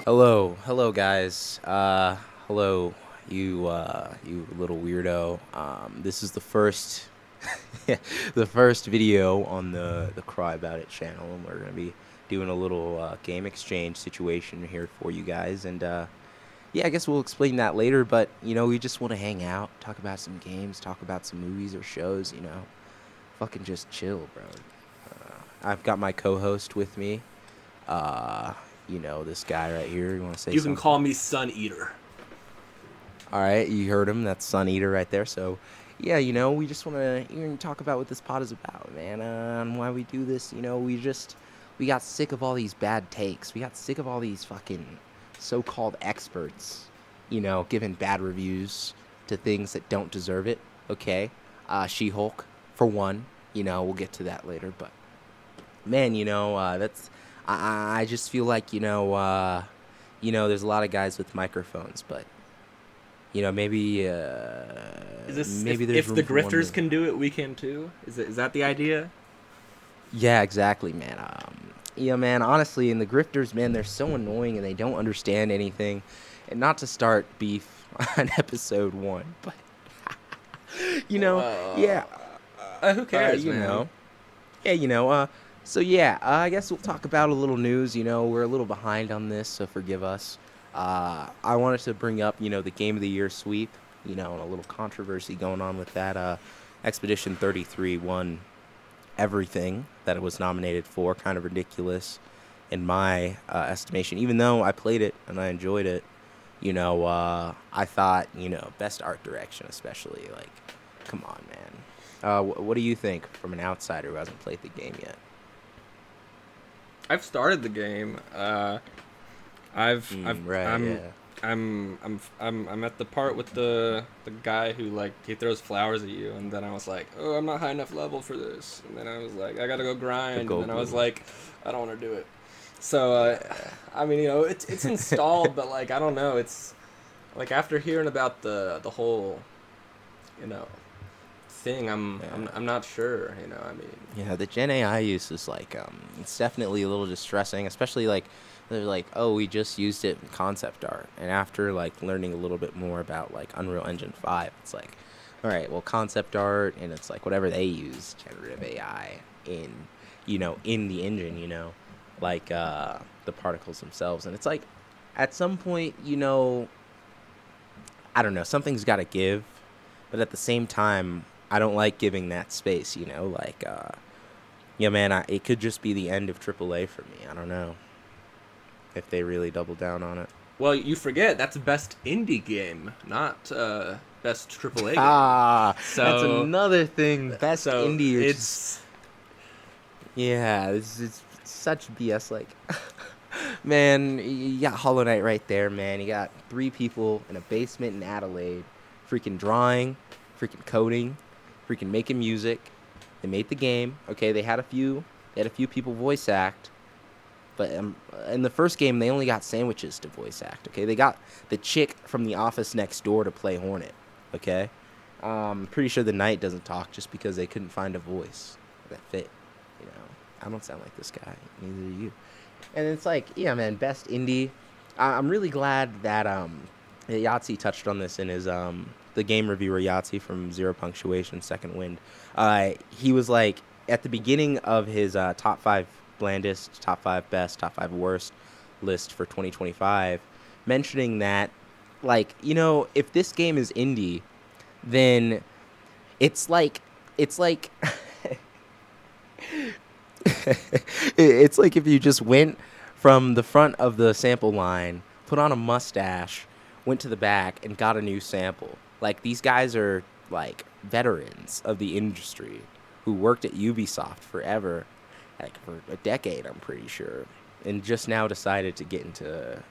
Hello, guys. Hello, you little weirdo. This is the first, the first video on the Cry About It channel, and we're gonna be doing a little game exchange situation here for you guys. And yeah, I guess we'll explain that later. But we just want to hang out, talk about some games, talk about some movies or shows. Fucking just chill, bro. I've got my co-host with me. Uh, this guy right here. You want to say You can something? call me Sun Eater. All right, you heard him. That's Sun Eater right there. So, yeah, we just want to talk about what this pod is about, man, and why we do this. We got sick of all these bad takes. We got sick of all these fucking so-called experts, giving bad reviews to things that don't deserve it. Okay, She-Hulk for one. We'll get to that later, but man, that's I just feel like there's a lot of guys with microphones, but maybe Is this maybe there's if the room for one grifters more. can do it, we can too? Is that the idea? Yeah, exactly, man. Man. Honestly, and the grifters, man, they're so annoying and they don't understand anything. And not to start beef on episode 1, but yeah, Well, who cares, you man? know, yeah, so yeah, I guess we'll talk about a little news. We're a little behind on this, so forgive us. I wanted to bring up, the Game of the Year sweep, and a little controversy going on with that. Expedition 33 won everything that it was nominated for. Kind of ridiculous in my estimation, even though I played it and I enjoyed it. I thought, best art direction, especially. Like, come on, man. What do you think from an outsider who hasn't played the game yet? I've started the game. Right, yeah. I'm at the part with the guy who like he throws flowers at you, and then I was like, oh, I'm not high enough level for this, and then I was like, I gotta go The grind, and then I was Goku. like, I don't want to do it. So Yeah. I mean, it's installed, but like I don't know, it's like after hearing about the whole, you know, thing, Yeah. I'm not sure, I mean, Yeah, the Gen AI use is like it's definitely a little distressing, especially like they're like, "Oh, we just used it in concept art." And after like learning a little bit more about like Unreal Engine 5, it's like, "All right, well, concept art and it's like whatever they use generative AI in, in the engine, like the particles themselves." And it's like at some point, I don't know, something's got to give, but at the same time, I don't like giving that space, like yeah, man, it could just be the end of AAA for me. I don't know if they really double down on it. well, you forget that's best indie game, not best AAA game. Ah, that's So another thing. Best so indie, you're just it's yeah, it's such BS. Like, man, you got Hollow Knight right there, man. You got 3 people in a basement in Adelaide, freaking drawing, freaking coding, freaking making music. They made the game. Okay, they had a few people voice act. But in the first game, they only got sandwiches to voice act. Okay, they got the chick from the office next door to play Hornet. Okay, pretty sure the knight doesn't talk just because they couldn't find a voice that fit. You know, I don't sound like this guy. Neither do you. And it's like, yeah, man, best indie. I'm really glad that Yahtzee touched on this in his the game reviewer Yahtzee from Zero Punctuation Second Wind. He was like at the beginning of his top 5 blandest, top 5 best, top 5 worst list for 2025, mentioning that like, if this game is indie, then it's like it's like if you just went from the front of the sample line, put on a mustache, went to the back, and got a new sample. Like, these guys are like veterans of the industry who worked at Ubisoft forever, like for a decade, I'm pretty sure, and just now decided to get into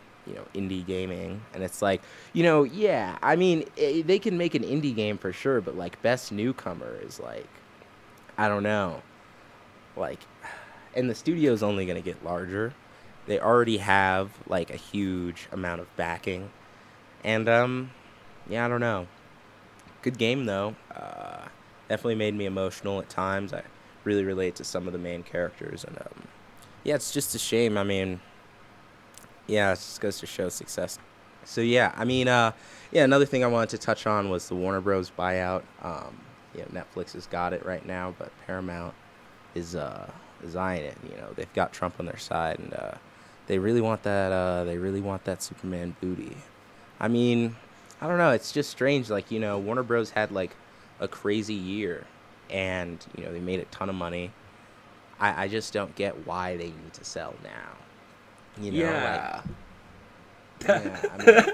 indie gaming. And it's like, yeah, I mean, they can make an indie game for sure, but like best newcomer is like, I don't know, like, and the studio's only going to get larger. They already have like a huge amount of backing, and yeah, I don't know. Good game though. Definitely made me emotional at times. I really relate to some of the main characters, and yeah, it's just a shame. I mean, Yeah, it just goes to show success. So yeah, I mean, yeah, another thing I wanted to touch on was the Warner Bros. Buyout. Netflix has got it right now, but Paramount is eyeing it. They've got Trump on their side, and they really want that. They really want that Superman booty. I mean, I don't know. It's just strange. Like, Warner Bros. Had like a crazy year, and they made a ton of money. I just don't get why they need to sell now. Like, Yeah. yeah.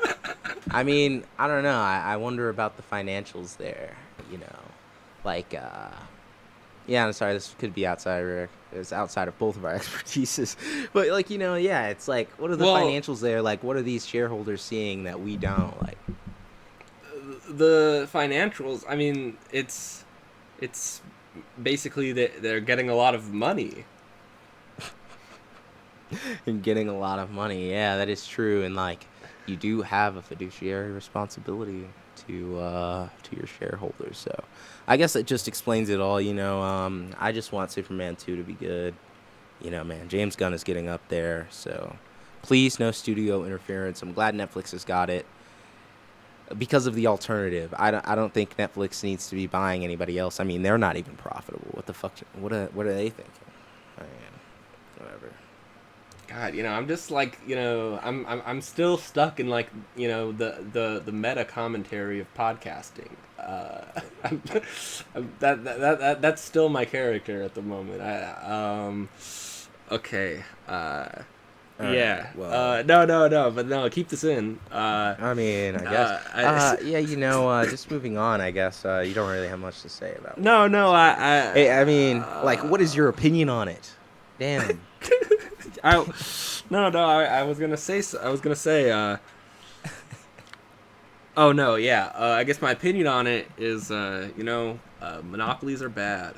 I mean, I don't know. I wonder about the financials there. Like, yeah. I'm sorry. This could be outside. It's outside of both of our expertises, but like, yeah. It's like, what are the Well, financials there? Like, what are these shareholders seeing that we don't? Like, the financials. I mean, it's basically that they're getting a lot of money. and getting a lot of money. Yeah, that is true. And like, you do have a fiduciary responsibility to your shareholders. So, I guess it just explains it all. I just want Superman 2 to be good. Man, James Gunn is getting up there. So, please, no studio interference. I'm glad Netflix has got it because of the alternative. I don't think Netflix needs to be buying anybody else. I mean, they're not even profitable. What the fuck? What are they thinking? I mean, whatever. God, I'm just like, I'm still stuck in like, the meta commentary of podcasting. I'm, that's still my character at the moment. Okay. All right. Yeah. Well, No. But no, keep this in. I mean, I guess. I, Yeah. Just moving on. I guess you don't really have much to say about Warner no, Bros. Hey, I mean, like, what is your uh, opinion on it? Damn. I no. I was gonna say. I was gonna say. Oh no, yeah. I guess my opinion on it is, monopolies are bad,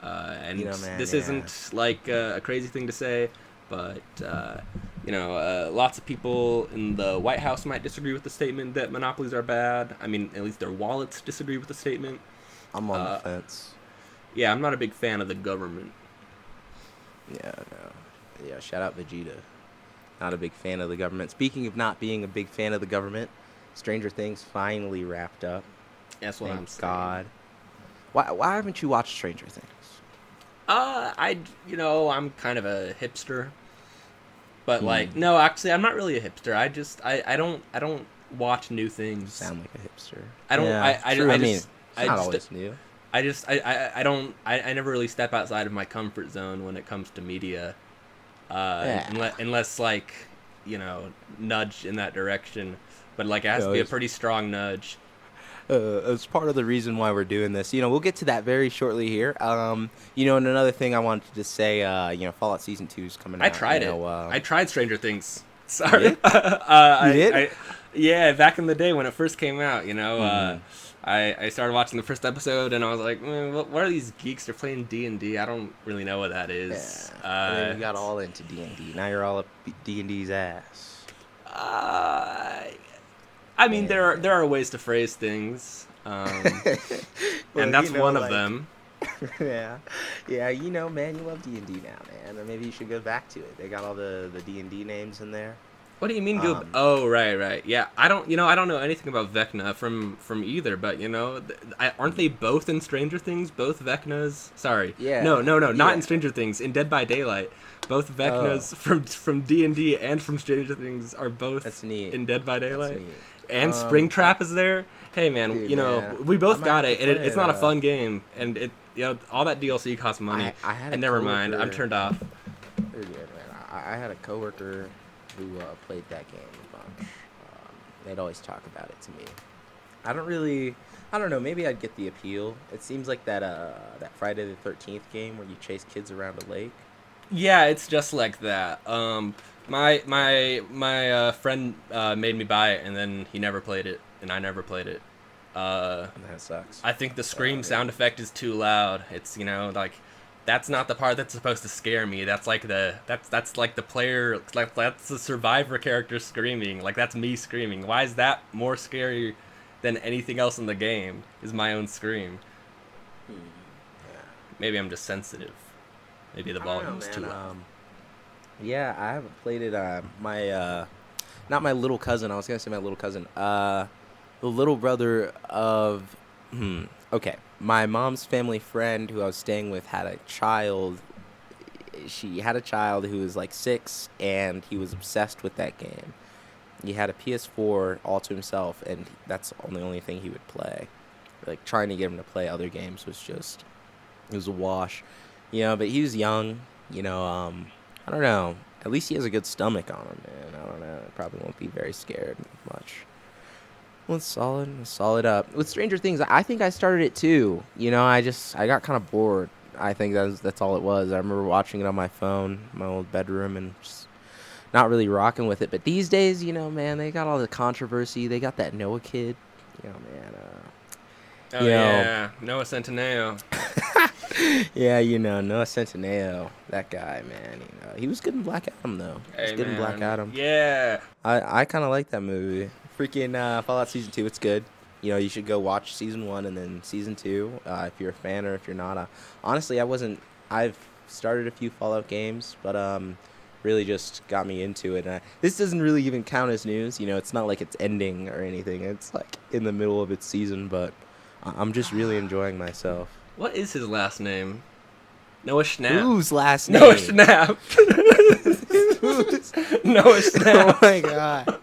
and Man. this Yeah. isn't like a crazy thing to say, but lots of people in the White House might disagree with the statement that monopolies are bad. I mean, at least their wallets disagree with the statement. I'm on the Uh, fence. yeah, I'm not a big fan of the government. Yeah. No. Yeah. Shout out Vegeta. Not a big fan of the government. Speaking of not being a big fan of the government, Stranger Things finally wrapped up. That's what Thank I'm saying. God. Why haven't you watched Stranger Things? I'm kind of a hipster, but like, Hmm. no, actually, I'm not really a hipster. I don't watch new You things. sound like a hipster. I don't. Yeah, true. I mean, it's I not just, always new. I don't. I never really step outside of my comfort zone when it comes to media. Yeah. Unless like, nudge in that direction, but like it has to be a It's pretty strong nudge. it's part of the reason why we're doing this. We'll get to that very shortly here. And another thing I wanted to say, Fallout Season 2 is coming I out. tried it. I tried Stranger Things. You Sorry. did? You did? Yeah, back in the day when it first came out, Hmm. I started watching the first episode and I was like, what are these geeks? They're playing D&D. I don't really know what that is. Yeah. And then you got all into D&D. Now you're all up D&D's ass. Uh, I mean, there Yeah. are ways to phrase things, Well, and that's one of like, them. yeah, yeah, man, you love D&D now, man. Or maybe you should go back to it. They got all the D&D names in there. What do you mean go? Um, Oh, right. Yeah, I don't know anything about Vecna from either, but aren't they both in Stranger Things? Both Vecnas. Sorry, yeah, no, not in yeah. Stranger Things. In Dead by Daylight, both Oh, Vecnas from D&D and from Stranger Things are that's both neat. in Dead by That's Daylight. neat. And I Springtrap is there. Hey man, dude, man, we I both might got have to it, and play it's it. not a fun game, and all that DLC costs money. I had a And never mind, I'm coworker. turned off. You're good, man. I had a coworker who played that game a bunch. They'd always talk about it to me. I don't really. I don't know. Maybe I'd get the appeal. It seems like that Friday the 13th game where you chase kids around a lake. Yeah, it's just like that. My friend made me buy it, and then he never played it, and I never played it. Uh, And that sucks. I think the So scream yeah. sound effect is too loud. It's like that's not the part that's supposed to scare me. That's like the player, like that's the survivor character screaming. Like that's me screaming. Why is that more scary than anything else in the game? Is my own scream. Hmm. Yeah. Maybe I'm just sensitive. Maybe the I don't know, volume's too man. loud. Yeah, I haven't played it. My not my little cousin. I was gonna say my little cousin. The little brother of. Okay, my mom's family friend who I was staying with had a child. She had a child who was like 6, and he was obsessed with that game. He had a PS4 all to himself, and that's the only thing he would play. Like trying to get him to play other games was just it was a wash, But he was young, I don't know. At least he has a good stomach on him, man. I don't know. Probably won't be very scared much. Well, it's solid. It's solid up. With Stranger Things, I think I started it too. I got kind of bored. I think that's all it was. I remember watching it on my phone, my old bedroom, and just not really rocking with it. But these days, man, they got all the controversy. They got that Noah kid. Man. Oh You know, yeah, Noah Centineo. yeah, Noah Centineo, that guy, man. He was good in Black Adam though. He was Hey good in Black man, Adam. yeah. I kind of like that movie. Freaking Fallout Season 2, it's good. You should go watch Season 1 and then Season 2 if you're a fan or if you're not. Honestly, I've started a few Fallout games, but really just got me into it. This doesn't really even count as news. It's not like it's ending or anything. It's like in the middle of its season, but I'm just really enjoying myself. What is his last name? Noah Schnapp. Whose last Noah name? Schnapp. Whose? Noah Oh Schnapp. my god.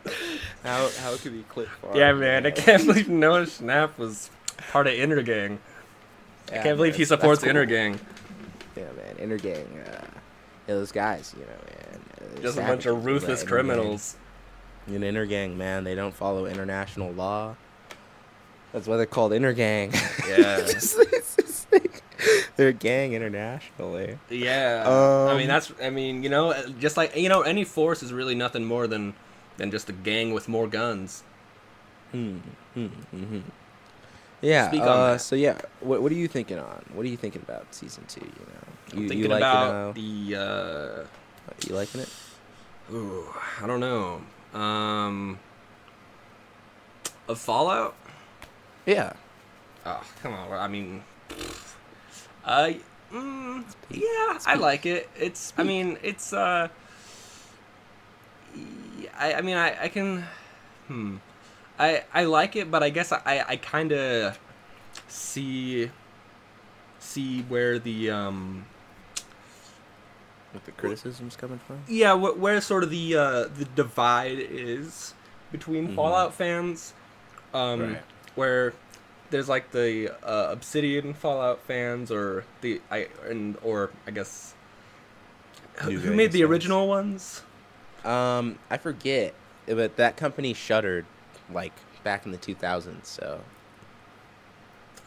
How could we clip far? Yeah, man, I can't believe Noah Schnapp was part of Inner Gang. I Yeah, can't believe man, he that's supports cool. Inner Gang. Yeah, man, Inner Gang. Those guys, man. Just a bunch of ruthless criminals. An Inner Gang, man. They don't follow international law. That's why they're called Inner Gang. Yeah. It's like, they're a gang internationally. Yeah. Um, Just like, any force is really nothing more than just a gang with more guns. hmm, hmm, hmm. Yeah. Speak on that. So yeah, what are you thinking on? What are you thinking about season 2? I'm You thinking like about you liking it? ooh, I don't know. Of Fallout? Yeah. Oh, come on. I mean, uh, yeah, I like it. I can, I like it, but I guess I kind of see where What the criticism's coming from? yeah, where sort of the divide is between Mm-hmm. Fallout fans, um, Right. where there's like the Obsidian Fallout fans, or or I guess New who made Vegas the fans. original ones? I forget, but that company shuttered like back in the 2000s. So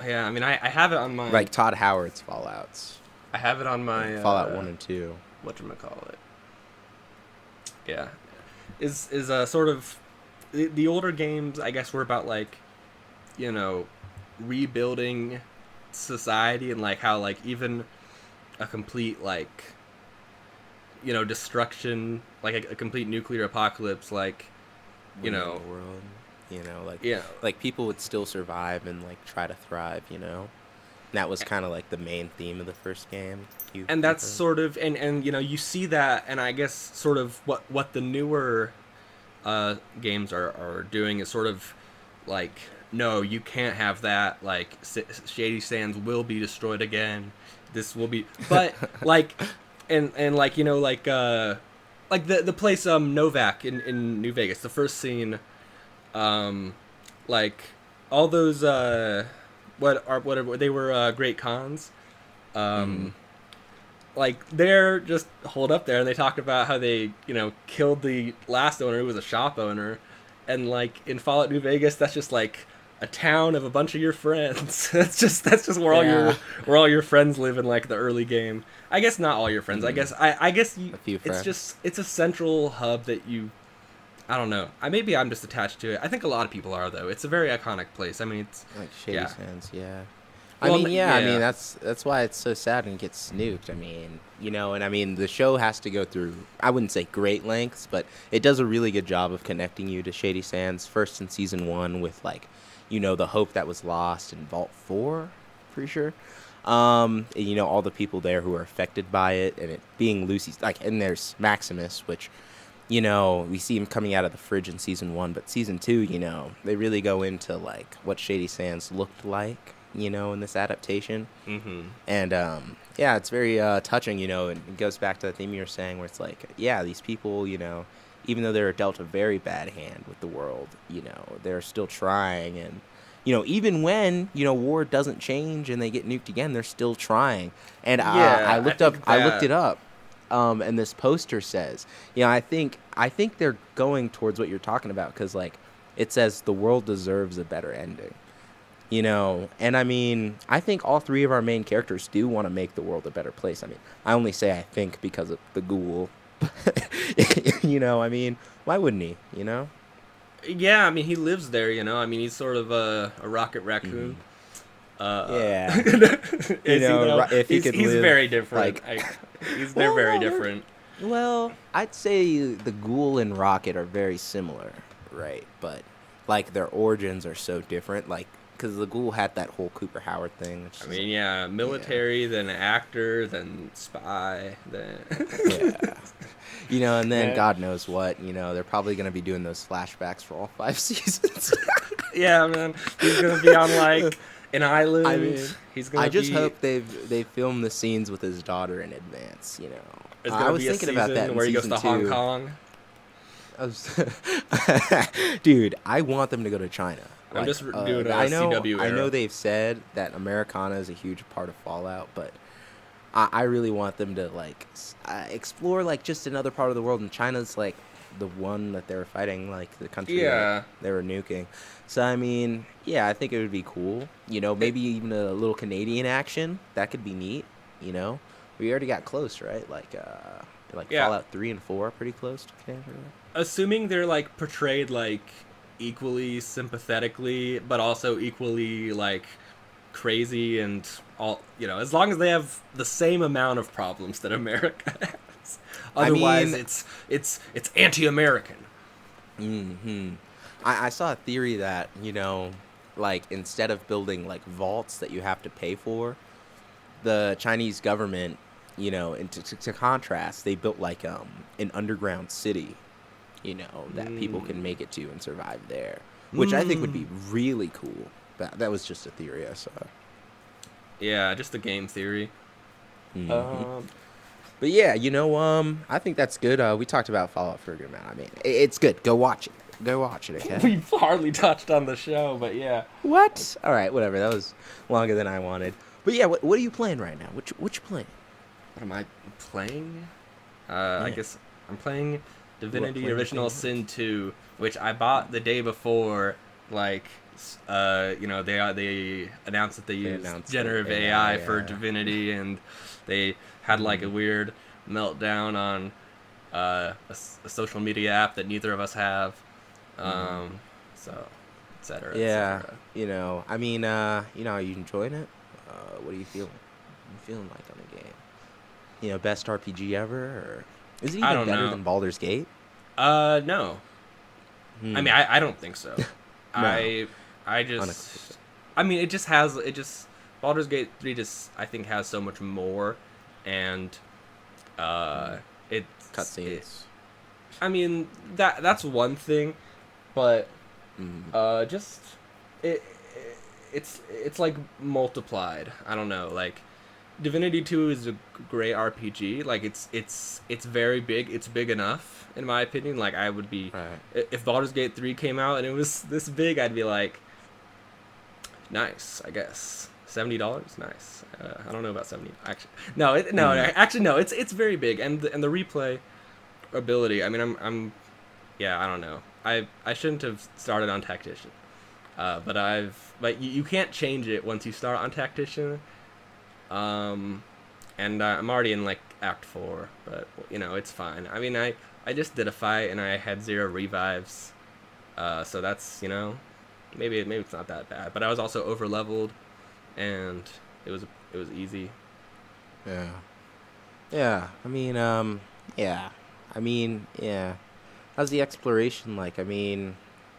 Yeah, I mean, I have it on my like Todd Howard's Fallout's, I have it on my Fallout 1 and 2. whatchamacallit. Yeah, is sort of the older games. I guess were about like, rebuilding society, and like how like even a complete like destruction, like a complete nuclear apocalypse, like you Winning know the world, like yeah. people would still survive and like try to thrive. That was kind of like the main theme of the first game. And You've that's heard. sort of and you see that, and I guess sort of what the newer games are doing is sort of like, no, you can't have that, like Shady Sands will be destroyed again, this will be, but like and like the place Novak in New Vegas, the first scene, like all those whatever they were, great cons, Mm-hmm. like they're just holed up there, and they talk about how they killed the last owner, who was a shop owner, and like in Fallout New Vegas, that's just like a town of a bunch of your friends. That's just where Yeah. all your friends live in like the early game. I guess not all your friends. I guess I guess A few it's friends. it's a central hub that you. I don't know. Maybe I'm just attached to it. I think a lot of people are, though. It's a very iconic place. I mean, it's Like Shady yeah. Sands, yeah. Well, Yeah. I mean, yeah. that's why it's so sad and gets snuked. I mean, and I mean, the show has to go through. I wouldn't say great lengths, but it does a really good job of connecting you to Shady Sands. First in season 1 with like, the hope that was lost in Vault 4, pretty sure. You know, all the people there who are affected by it, and it being Lucy's like, and there's Maximus, which, you know, we see him coming out of the fridge in season one, but season two, you know, they really go into like what Shady Sands looked like, you know, in this adaptation. Mm-hmm. And yeah, it's very touching, you know, and it goes back to the theme you were saying where it's like, yeah, these people, you know, even though they're dealt a very bad hand with the world, you know, they're still trying. And, you know, even when, you know, war doesn't change and they get nuked again, they're still trying. And Yeah, I think I looked that. it up. And this poster says, you know, I think they're going towards what you're talking about because, like, it says the world deserves a better ending. You know, and I mean, I think all three of our main characters do want to make the world a better place. I mean, I only say I think because of the ghoul. You know, I mean, why wouldn't he? You know? Yeah, I mean, he lives there. I mean, he's sort of a rocket raccoon. Hmm. Uh, Yeah. You is know, if he could he's live very different. like, They're well, very no, different. I'd say the ghoul and Rocket are very similar, right? But like their origins are so different. Like, because the ghoul had that whole Cooper Howard thing, which I is mean, like, yeah, yeah, military, then actor, then spy, then yeah. You know, and then man, God knows what. You know, they're probably gonna be doing those flashbacks for all five seasons. yeah, man. He's gonna be on like an I island. mean, He's I gonna just be. hope they filmed the scenes with his daughter in advance. You know, There's I gonna was be a thinking about that season in where he goes season to Hong two. Kong. I was, dude, I want them to go to China. I'm Like, just doing a CW I know era. they've said that Americana is a huge part of Fallout, but I really want them to like explore like just another part of the world. And China's like the one that they were fighting, like the country that Yeah. they were nuking. So I mean, yeah, I think it would be cool. You know, It, maybe even a little Canadian action that could be neat. You know, we already got close, right? Like yeah. Fallout 3 and 4 are pretty close to Canada. Assuming they're like portrayed like equally sympathetically, but also equally like crazy and all. As long as they have the same amount of problems that America has. I Otherwise, mean, it's anti-American. hmm I saw a theory that, you know, like instead of building like vaults that you have to pay for, the Chinese government, you know, and to contrast, they built like an underground city, you know, that people can Mm. make it to and survive there, which I think would Mm. be really cool. That was just a theory I saw. Yeah, just the game theory. Hmm. Um, But yeah, you know, I think that's good. We talked about Fallout for a good amount. I mean, it's good. Go watch it. Go watch it, okay? we've hardly touched on the show, but yeah. What? All right, whatever. That was longer than I wanted. But yeah, what are you playing right now? What you playing? What am I playing? I Yeah. guess I'm playing What Divinity playing Original anything Sin 2, which I bought the day before. Like, they announced that they They used announced it. generative AI, AI for yeah. Divinity, and they had like a Mm. weird meltdown on a social media app that neither of us have. Mm. Um, so, etc. Yeah, etc. you know, I mean, you know, are you enjoying it? What are you feeling? What are you feeling like on the game? You know, best RPG ever, or is it I even don't better know. than Baldur's Gate? No. I mean, Hmm. I don't think so. No, I I unequivocally. just it just Baldur's Gate 3 just I think has so much more, and uh Mm. it Cutscenes. I mean that's one thing, but Mm. just it, it's like multiplied. I don't know, like Divinity 2 is a great RPG. Like it's very big. It's big enough in my opinion. Like I would be Right. if Baldur's Gate 3 came out and it was this big, I'd be like nice, I guess. $70, nice. I don't know about 70. Actually, no, no. Mm. Actually, no. It's very big, and the replay ability. I mean, yeah. I don't know. I shouldn't have started on Tactician, but you can't change it once you start on Tactician. Um, and I'm already in like Act 4, but it's fine. I mean, I just did a fight and I had 0 revives, so that's maybe it's not that bad. But I was also over leveled, and it was easy. Yeah. Yeah. I mean, yeah. I mean, yeah. How's the exploration like? I mean,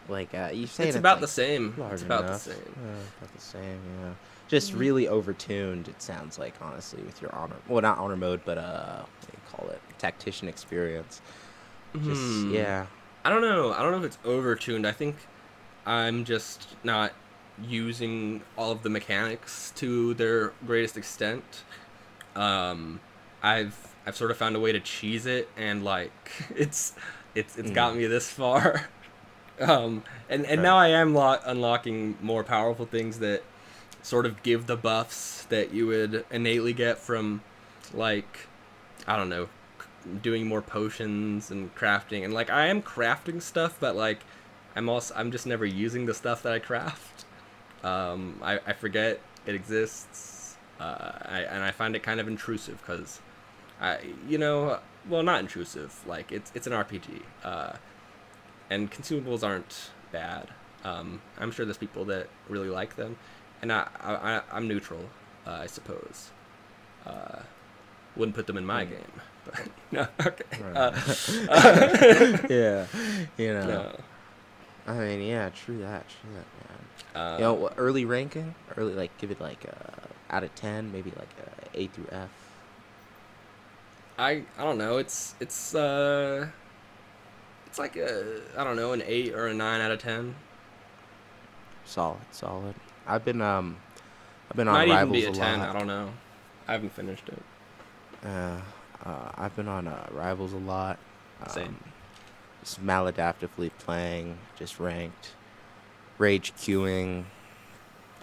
like, you saying It's it's about the like same. large It's about the enough? same. About the same, yeah. just really overtuned. It sounds like, honestly, with your honor, well, not honor mode, but what do you call it, tactician experience. Just Hmm. yeah. I don't know. I don't know if it's overtuned. I think I'm just not using all of the mechanics to their greatest extent. Um, I've sort of found a way to cheese it, and like it's Mm, got me this far. And now right. I am unlocking more powerful things that sort of give the buffs that you would innately get from, like, I don't know, doing more potions and crafting. And like I am crafting stuff, but like I'm just never using the stuff that I craft. I forget it exists. And I find it kind of intrusive because I, well, not intrusive. Like it's an RPG, and consumables aren't bad. I'm sure there's people that really like them, and I'm neutral, I suppose. Uh, wouldn't put them in my Mm, game, but no, okay. right. Yeah. You know. No. I mean, yeah, true that, man. Um, Early ranking, early like give it like out of 10, maybe like A through F. I don't know. It's like a, I don't know, an 8 or a 9 out of 10. Solid, solid. I've been I've been on Might even be Rivals a a 10. lot. I don't know. I haven't finished it. Uh, I've been on Rivals a lot. Same. Just maladaptively playing, just ranked, rage queuing.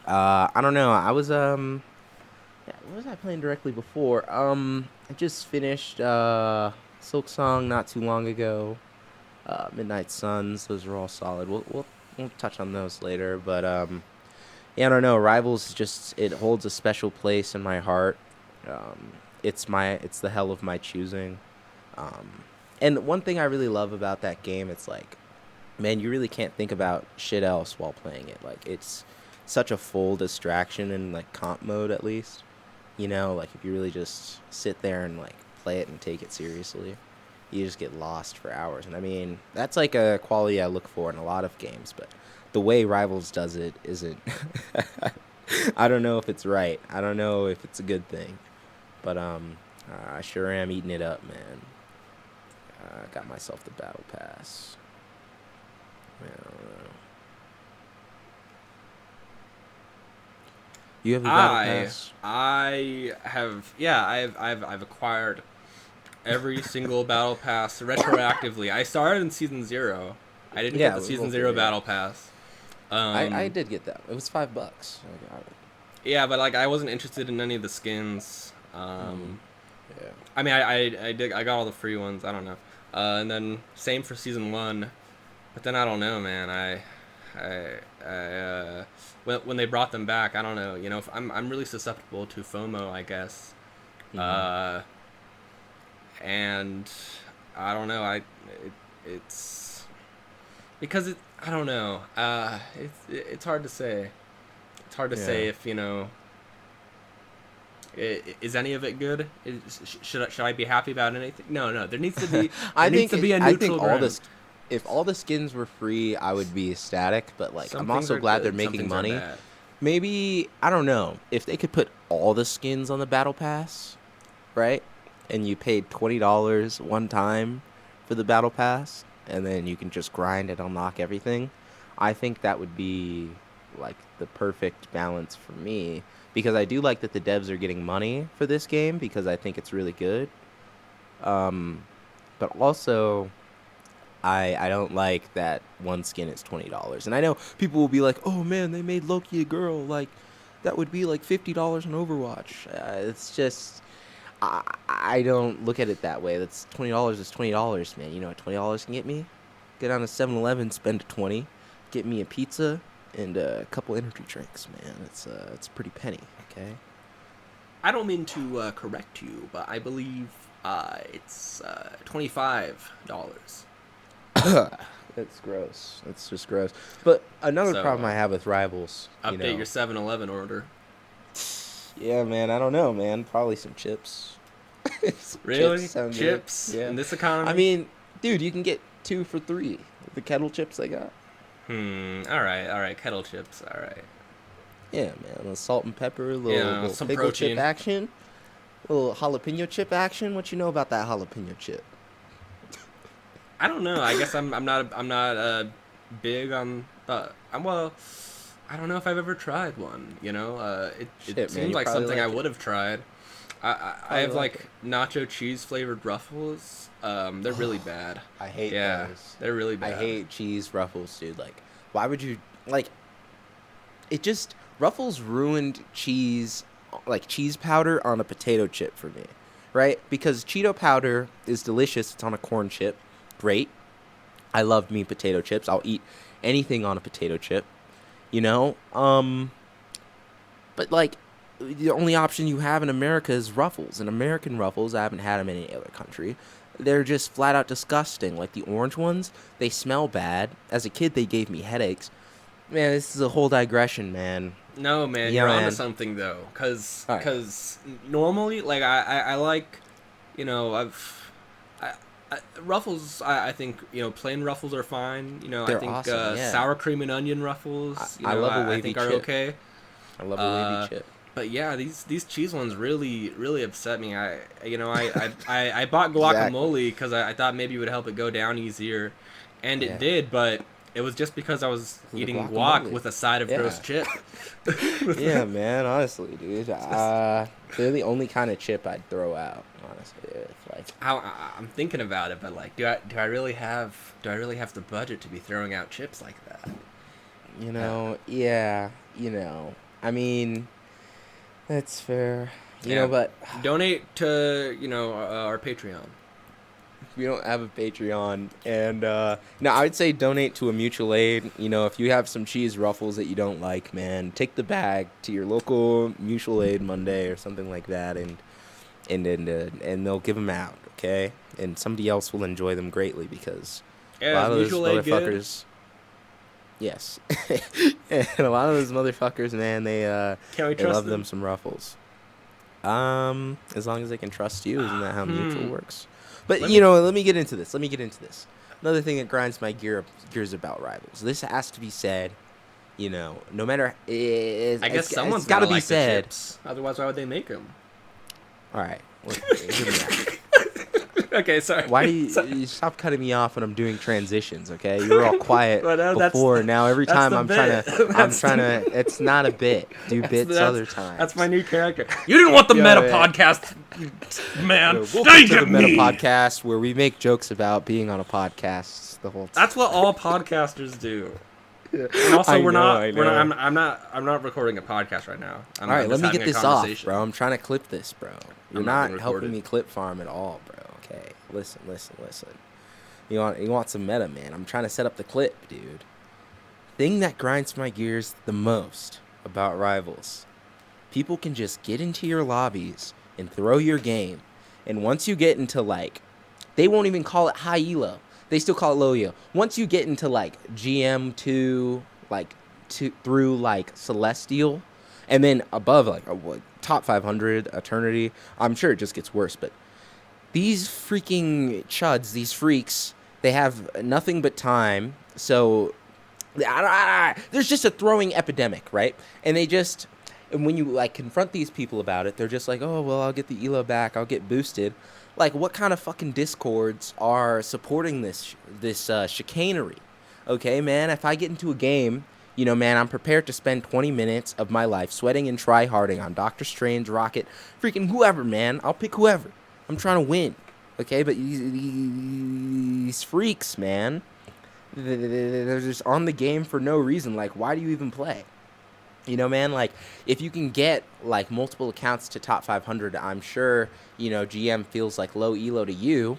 I don't know. I was yeah, what was I playing directly before? I just finished Silk Song not too long ago. Midnight Suns, those are all solid. We'll touch on those later, but yeah, I don't know. Rivals just it holds a special place in my heart. It's the hell of my choosing. Um, and one thing I really love about that game, it's like, man, you really can't think about shit else while playing it. Like it's such a full distraction in like comp mode at least. Like if you really just sit there and like play it and take it seriously, you just get lost for hours. And I mean, that's like a quality I look for in a lot of games, but the way Rivals does it isn't. I don't know if it's right. I don't know if it's a good thing, but I sure am eating it up, man. Got myself the battle pass. I don't know. You have the battle I pass? I have, yeah, I've acquired every single battle pass retroactively. I started in season 0. I didn't get Yeah, the we season both 0 did. Yeah, battle pass. I Um did get that. It was $5. I got it. yeah, but like I wasn't interested in any of the skins. Mm, yeah. I mean, I got all the free ones. I don't know. And then same for season 1. But then I don't know, man. When they brought them back, I don't know. If I'm really susceptible to FOMO, I guess. Mm-hmm. Uh, and I don't know. It's because I don't know. It's hard to say. It's hard to Yeah. say if is any of it good. Should I be happy about anything? No, no. There needs to be a I think neutral all ground. this if all the skins were free, I would be ecstatic, but like Some I'm things also are glad they're good. Some making things are money. bad. Maybe I don't know, if they could put all the skins on the battle pass, right? And you paid $20 one time for the battle pass and then you can just grind and unlock everything. I think that would be like the perfect balance for me because I do like that the devs are getting money for this game because I think it's really good. Um, but also I don't like that one skin is $20. And I know people will be like, "Oh man, they made Loki a girl. Like that would be like $50 in Overwatch." It's just I don't look at it that way. That's $20 is $20, man. You know what $20 can get me? Get on a 7-Eleven, spend 20, get me a pizza and a couple energy drinks, man. It's a pretty penny, okay? I don't mean to correct you, but I believe it's $25. That's gross. That's just gross. But another So problem I have with Rivals, update your 7-Eleven order. yeah, man, I don't know, man. Probably some chips. Some chips Really? sound good. Chips Yeah. in this I economy? mean, dude, you can get 2 for 3 with the kettle chips they got. All right, all right. Kettle chips. All right. Yeah, man. A little salt and pepper, a You little know, little some pickle chip protein. action, a little jalapeno chip action. What you know about that jalapeno chip? I don't know. I guess I'm not big on. I'm well. I don't know if I've ever tried one. It Shit, man. seems You like probably something I like it. would have tried. I Probably have like it. like nacho cheese flavored ruffles. They're really Oh, bad. I hate Yeah, those. they're really I bad. hate cheese ruffles, dude. Like, why would you like? It just Ruffles ruined cheese, like cheese powder on a potato chip for me, right? Because Cheeto powder is delicious. It's on a corn chip, great. I love me potato chips. I'll eat anything on a potato chip, you know. But like, the only option you have in America is Ruffles, and American Ruffles. I haven't had them in any other country. They're just flat out disgusting. Like the orange ones, they smell bad. As a kid, they gave me headaches. Man, this is a whole digression, man. No, man, Yeah, you're onto man. something though, cause All right. cause normally, like I like, you know, Ruffles. I think plain Ruffles are fine. I They're think awesome, yeah. sour cream and onion I, Ruffles. I love a I wavy think are chip. okay. I love a wavy Uh, chip. but yeah, these cheese ones really upset me. I bought Exactly. guacamole because I thought maybe it would help it go down easier, and it Yeah. did. But it was just because I was For the eating guac guacamole. with a side of gross Yeah. chip. Yeah, man. Honestly, dude. Just- They're the only kind of chip I'd throw out. Honestly, if like, I'm thinking about it, but like, do I really have the budget to be throwing out chips like that? Uh, yeah, I mean, that's fair. yeah, But donate to our Patreon. we don't have a Patreon, and no, I would say donate to a mutual aid. If you have some cheese ruffles that you don't like, man, take the bag to your local mutual aid Monday or something like that, and they'll give them out, okay? And somebody else will enjoy them greatly because a Yeah, is lot of those mutual aid good? motherfuckers, yes, and a lot of those motherfuckers, man, Can we they trust love them them? some ruffles. As long as they can trust you, isn't that how mutual Hmm. works? But Let me. let me get into this. Another thing that grinds my gears about Rivals. This has to be said. No matter I guess it's someone's got gotta to be like the said. chips. Otherwise, why would they make them? All right, hear me out. Okay, sorry. Why do Sorry. you stop cutting me off when I'm doing transitions? Okay, you were all quiet But no, before. Now every that's time the bit. I'm That's trying to. the, It's not a bit. Do that's bits that's other that's my times. new character. You didn't want the meta Yeah. podcast, man. Now Welcome you to the get Meta me. Podcast, where we make jokes about being on a podcast the whole time. That's what all podcasters do. And also, I we're know, not. I We're not. know. I'm not recording a podcast right now. All I'm right, let just me having get a this off, conversation. bro. I'm trying to clip this, bro. You're I'm not being not helping recorded. me clip farm at all, bro. Okay, listen. You want some meta, man? I'm trying to set up the clip, dude. Thing that grinds my gears the most about Rivals: people can just get into your lobbies and throw your game, and once you get into like, they won't even call it high elo. They still call it low elo. Once you get into like GM2, like through like Celestial, and then above like top 500 Eternity, I'm sure it just gets worse. But these freaking chuds, these freaks, they have nothing but time. So there's just a throwing epidemic, right? And when you like confront these people about it, they're just like, oh well, I'll get the elo back, I'll get boosted. Like, what kind of fucking discords are supporting this chicanery? Okay, man, if I get into a game, man, I'm prepared to spend 20 minutes of my life sweating and try-harding on Doctor Strange, Rocket, freaking whoever, man. I'll pick whoever. I'm trying to win. Okay, but these freaks, man, they're just on the game for no reason. Like, why do you even play? Man, like, if you can get, like, multiple accounts to top 500, I'm sure, GM feels like low elo to you.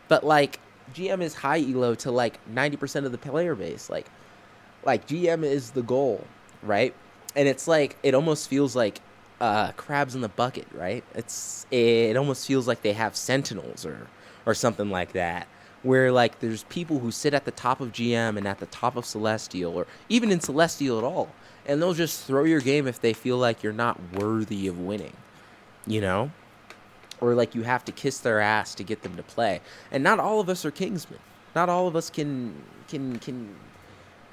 But, like, GM is high elo to, like, 90% of the player base. Like GM is the goal, right? And it's like, it almost feels like crabs in the bucket, right? It almost feels like they have sentinels or something like that, where like there's people who sit at the top of GM and at the top of Celestial, or even in Celestial at all, and they'll just throw your game if they feel like you're not worthy of winning, you know? Or like you have to kiss their ass to get them to play. And not all of us are Kingsmen. Not all of us can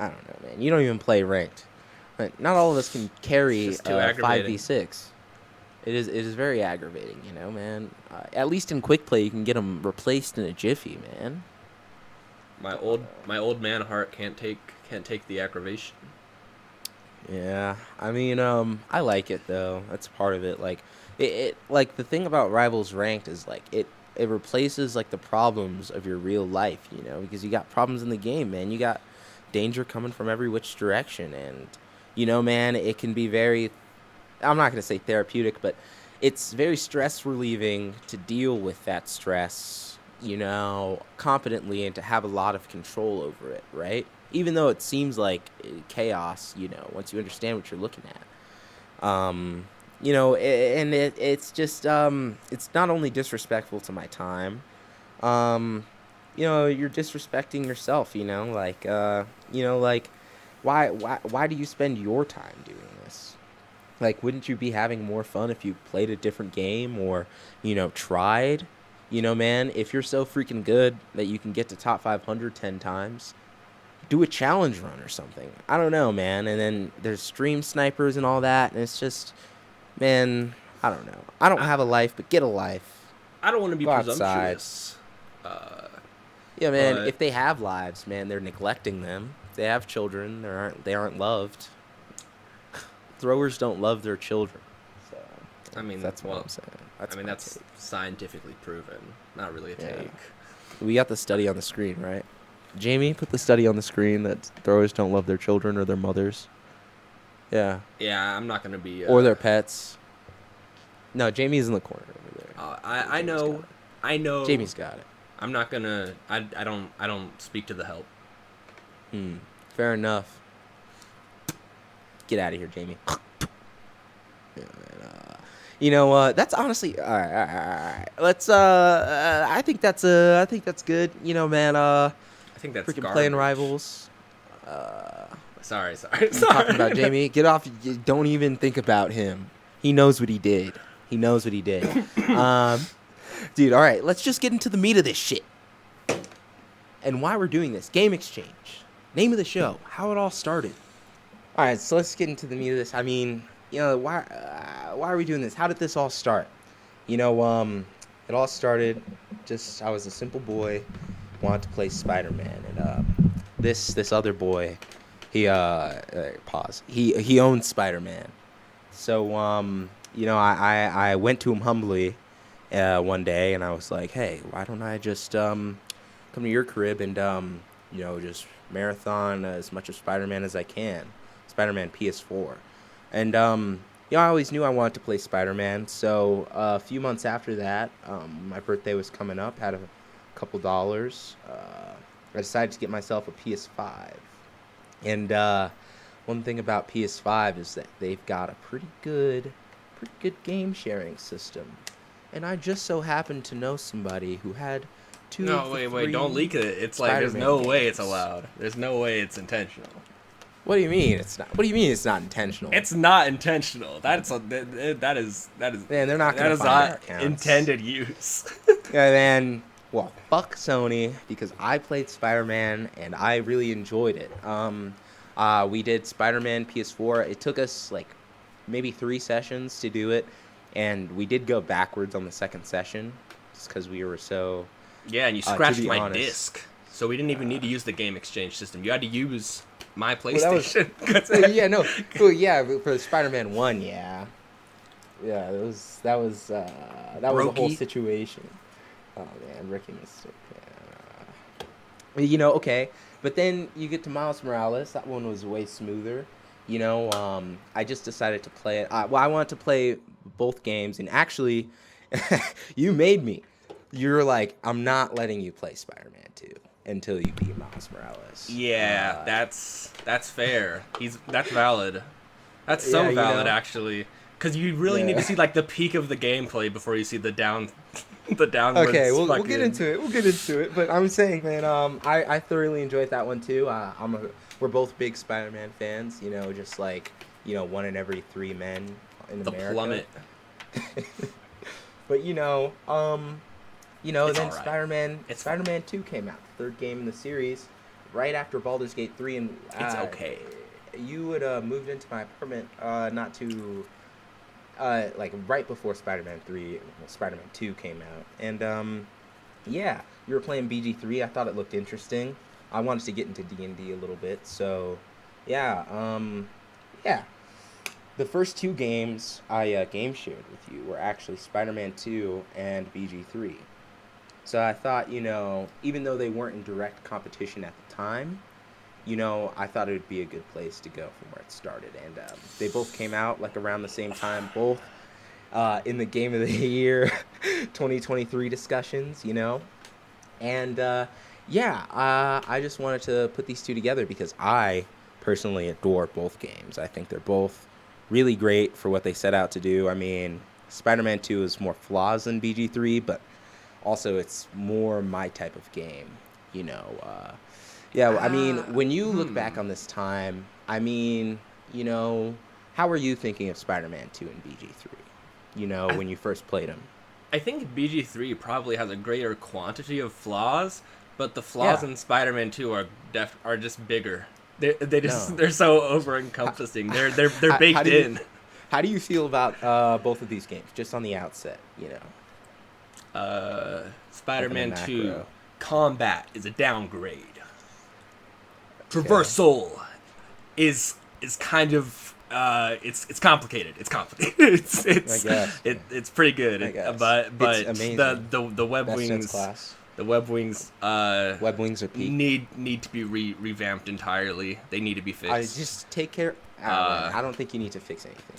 I don't know, man. You don't even play ranked. Not all of us can carry just too 5v6. It is very aggravating, man. At least in quick play, you can get them replaced in a jiffy, man. My old man heart can't take the aggravation. Yeah, I mean, I like it though. That's part of it. Like, like the thing about Rivals Ranked is like it replaces like the problems of your real life, because you got problems in the game, man. You got danger coming from every which direction, and man, it can be very. I'm not gonna say therapeutic, but it's very stress relieving to deal with that stress, competently and to have a lot of control over it, right? Even though it seems like chaos, once you understand what you're looking at. And it's just, it's not only disrespectful to my time, um, you're disrespecting yourself, like, why do you spend your time doing this? Like, wouldn't you be having more fun if you played a different game or, tried? Man, if you're so freaking good that you can get to top 500 10 times, do a challenge run or something. I don't know, man. And then there's stream snipers and all that, and it's just, man, I don't know. I don't I, have a life, but get a life. I don't want to be Go outside. presumptuous, uh, Yeah, man. but If they have lives, man, they're neglecting them. If they have children, they aren't loved. Throwers don't love their children. So I mean, that's what well, I'm saying. that's take. scientifically proven. Not really a take. We got the study on the screen, right? Jamie, put the study on the screen that throwers don't love their children or their mothers. Yeah. Yeah, I'm not gonna be. Or their pets. No, Jamie's in the corner over there. I know. I know. Jamie's got it. I'm not gonna. I don't speak to the help. Fair enough. Get out of here, Jamie. Yeah, man, that's honestly all right. Let's. I think that's good. Man. I think that's freaking garbage. playing Rivals. Sorry. Talking about Jamie. Get off. Don't even think about him. He knows what he did. Dude, all right. Let's just get into the meat of this shit. And why we're doing this. Game Exchange. Name of the show. How it all started. All right, so let's get into the meat of this. I mean, why are we doing this? How did this all start? It all started just I was a simple boy, wanted to play Spider-Man, and this other boy, he pause. He owned Spider-Man, so I went to him humbly, one day, and I was like, hey, why don't I just come to your crib and just marathon as much of Spider-Man as I can. Spider-Man PS4. And, I always knew I wanted to play Spider-Man. So a few months after that, my birthday was coming up, had a couple dollars. I decided to get myself a PS5. And one thing about PS5 is that they've got a pretty good game sharing system. And I just so happened to know somebody who had two. No, wait, don't leak it. It's like there's no way it's allowed. There's no way it's intentional. What do you mean it's not? What do you mean it's not intentional? It's not intentional. That is. Man, they're not that gonna is find our not accounts. intended use. Yeah, man. Well, fuck Sony because I played Spider-Man and I really enjoyed it. We did Spider-Man PS4. It took us like maybe 3 sessions to do it, and we did go backwards on the second session just because we were so. Yeah, and you scratched my honest, disc, so we didn't even need to use the game exchange system. You had to use my PlayStation. For Spider-Man 1, yeah, that was a whole situation. Oh man, Ricky Mystic. Yeah. Okay, but then you get to Miles Morales. That one was way smoother. I just decided to play it. I wanted to play both games, and actually, you made me. You're like, I'm not letting you play Spider-Man 2 until you beat Miles Morales. Yeah, that's fair. That's valid. That's so valid, actually, because you really need to see like the peak of the gameplay before you see the downward. Okay, we'll get into it. But I'm saying, man, I thoroughly enjoyed that one too. We're both big Spider-Man fans. Just like one in every 3 men in America. The plummet. But then right. Spider-Man 2 came out, the 3rd game in the series, right after Baldur's Gate 3, and it's okay. you had moved into my apartment not too like right before Spider-Man 3, well, Spider-Man 2 came out. And yeah, you were playing BG3. I thought it looked interesting. I wanted to get into D&D a little bit. So, yeah, yeah. The first two games I game shared with you were actually Spider-Man 2 and BG3. So I thought, even though they weren't in direct competition at the time, I thought it would be a good place to go from where it started. And they both came out like around the same time, both in the Game of the Year 2023 discussions. And yeah, I just wanted to put these two together because I personally adore both games. I think they're both really great for what they set out to do. I mean, Spider-Man 2 is more flaws than BG3, but also it's more my type of game. You know, yeah, I mean, Uh, when you look back hmm. on this time, I mean, you know, how are you thinking of Spider-Man 2 and BG3? I When you first played them. I think BG3 probably has a greater quantity of flaws, but the flaws Yeah, in Spider-Man 2 are just bigger. They just no. they're so over How, encompassing. They're how baked do you in. how do you feel about both of these games just on the outset, like in the Spider-Man 2 macro? combat is a downgrade. Okay. Traversal is kind of it's complicated. It's complicated. I guess. It's pretty good. I guess. It's But amazing. the web Best in its wings class. the web wings Web wings are peak. need to be revamped entirely. They need to be I fixed. just take care. Oh man, Uh, I don't think you need to fix anything.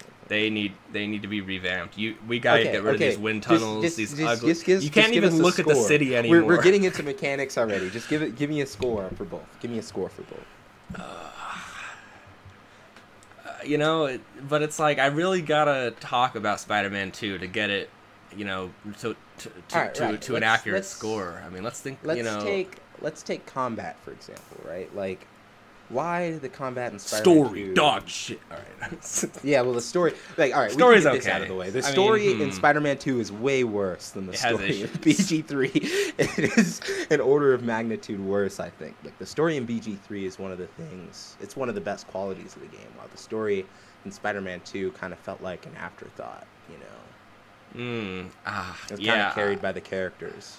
they need to be revamped. We gotta Okay, get rid of these okay. wind Just, tunnels. just, These just, ugly. just give, You just can't give us even a look at the score. city We're anymore. getting into mechanics already. Just give me a score for both. Give me a score for both. But it's like I really gotta talk about Spider-Man 2 to get it, All right, right. to an accurate score. I mean, let's think, Let's take combat for example, right? Like, why the combat in Spider-Man story, 2? dog shit. All right, Yeah, well, the story, like, all right, we can story's get this out of okay. the way. The I mean, story in Spider-Man 2 is way worse than the it has story in issues. BG3. It is an order of magnitude worse, I think. Like, the story in BG3 is one of the things, it's one of the best qualities of the game, while the story in Spider-Man 2 kind of felt like an afterthought. It was kind of Yeah. carried by the characters.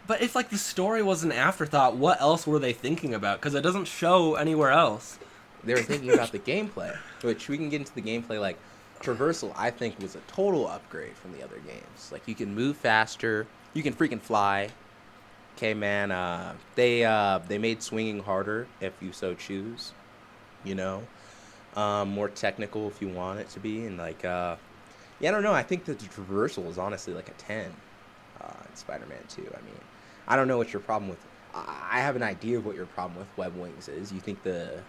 But if like the story was an afterthought, what else were they thinking about? Because it doesn't show anywhere else. They were thinking about the gameplay, which we can get into the gameplay. Like, traversal, I think, was a total upgrade from the other games. Like, you can move faster, you can freaking fly. Okay, man. They made swinging harder if you so choose. You know, more technical if you want it to be, and like, yeah, I don't know. I think the traversal is honestly like a 10 in Spider-Man 2. I mean, I don't know what your problem with. I have an idea of what your problem with web wings is. You think the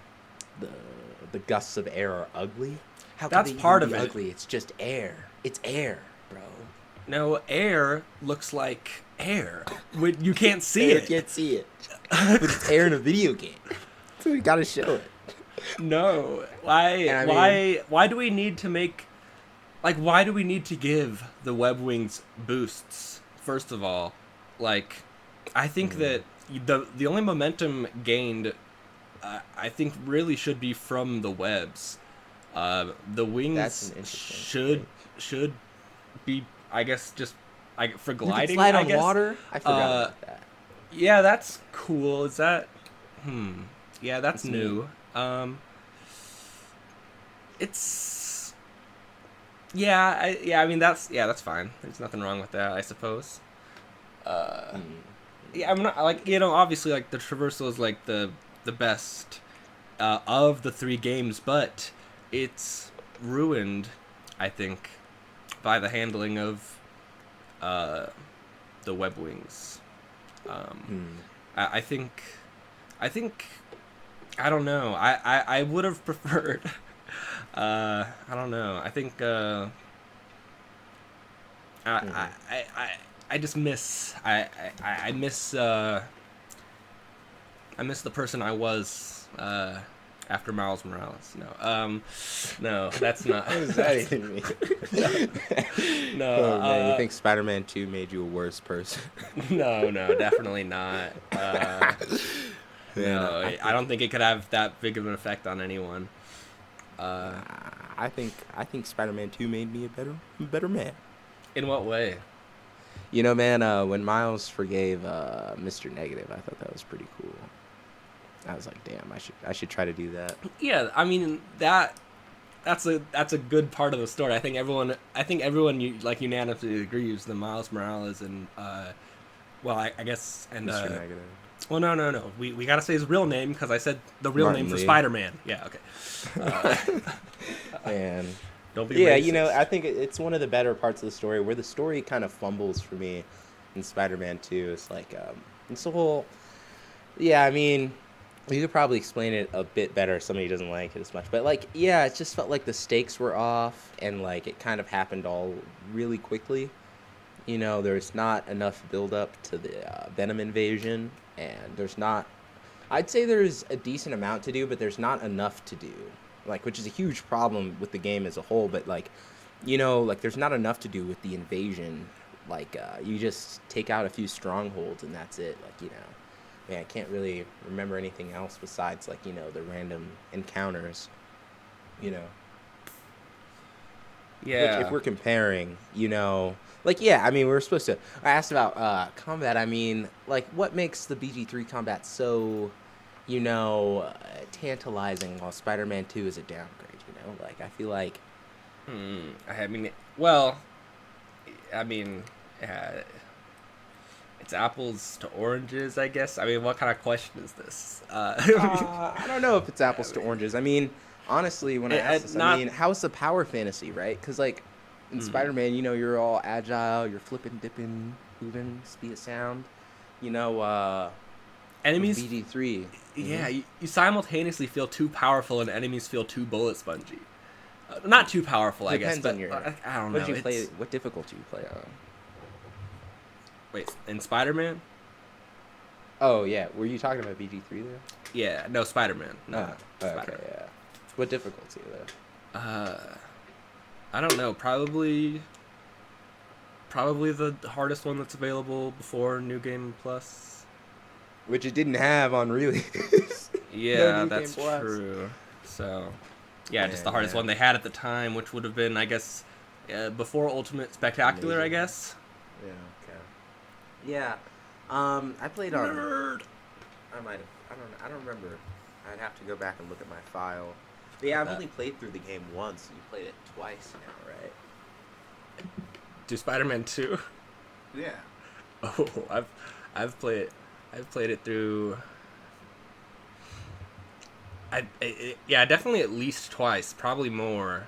the gusts of air are ugly? How could That's they even part of be it. ugly? It's just air. It's air, bro. No, air looks like air. You can't see Air it. can't see it, but it's air in a video game. So we gotta show it. No. And I mean, Why do we need to make why do we need to give the web wings boosts? First of all, like I think mm, that the only momentum gained I think really should be from the webs. The that's wings an interesting should take. should be I guess just for You can gliding, slide I on guess. water. I forgot Uh about that. yeah, that's cool. Is that yeah, that's It's neat. new. It's I mean that's fine. There's nothing wrong with that, I suppose. Uh, Mm. yeah, I'm not like obviously like the traversal is like the best of the three games, but it's ruined, I think, by the handling of uh, the web wings. Um, Mm. I think I think I don't know. I would have preferred. I don't know. I think I, I, Mm. I, I I just miss I miss I miss the person I was after Miles Morales. No, that's not. What does that even mean? No, Oh man, you think Spider-Man 2 made you a worse person? no, definitely not. Man, No, I I think don't think it could have that big of an effect on anyone. Uh, I think Spider-Man 2 made me a better man. in what way? Man, when Miles forgave Mr. Negative, I thought that was pretty cool. I was like, damn, I should try to do that. Yeah, I mean that's a good part of the story. I think everyone like unanimously agrees that Miles Morales and well, I guess and Mr. Negative. well, no. We gotta say his real name because I said the real name Martin for Lee. Spider-Man. Yeah, okay. Uh, And don't be yeah, I racist. think it's one of the better parts of the story where the story kind of fumbles for me in Spider-Man 2. It's like it's the whole yeah, I mean, you could probably explain it a bit better if somebody doesn't like it as much. But like, yeah, it just felt like the stakes were off and like it kind of happened all really quickly. There's not enough build up to the Venom invasion, and there's not. I'd say there's a decent amount to do, but there's not enough to do. Like, which is a huge problem with the game as a whole. But like, like there's not enough to do with the invasion. Like, you just take out a few strongholds and that's it. Like, man, I can't really remember anything else besides like the random encounters. You know. Which, if Yeah. we're comparing, like, yeah, I mean, we were supposed to. I asked about combat. I mean, like, what makes the BG3 combat so, tantalizing while Spider Man 2 is a downgrade, Like, I feel like. I mean, well, I mean, uh, it's apples to oranges, I guess. I mean, what kind of question is this? I don't know if it's apples to oranges. I mean, honestly, when I asked this, I not. mean, how's the power fantasy, right? Because, like, in Spider Man, you're all agile, you're flipping, dipping, moving, speed of sound. You know, with Enemies, BG3. yeah, you simultaneously feel too powerful and enemies feel too bullet spongy. Not too powerful, I guess, Depends but on your. I don't What know. did you play? It's What difficulty you play on? wait, in Spider-Man? Oh yeah, were you talking about BG3 there? Yeah, no, Spider-Man. No, Okay, Spider-Man. yeah. What difficulty though? Uh, I don't know. Probably the hardest one that's available before New Game Plus. Which it didn't have on release. No Yeah, new game that's plus. true. So, yeah, just the Man, hardest yeah, one they had at the time, which would have been, I guess, before Ultimate Spectacular, I amazing. guess. Yeah, okay. Yeah, I played on. Nerd. I might have. I don't remember. I'd have to go back and look at my file. But yeah, I've Uh, only played through the game once. You played it twice now, right? do Spider-Man 2. Yeah. Oh, I've played it. I've played it through. Yeah, definitely at least twice, probably more.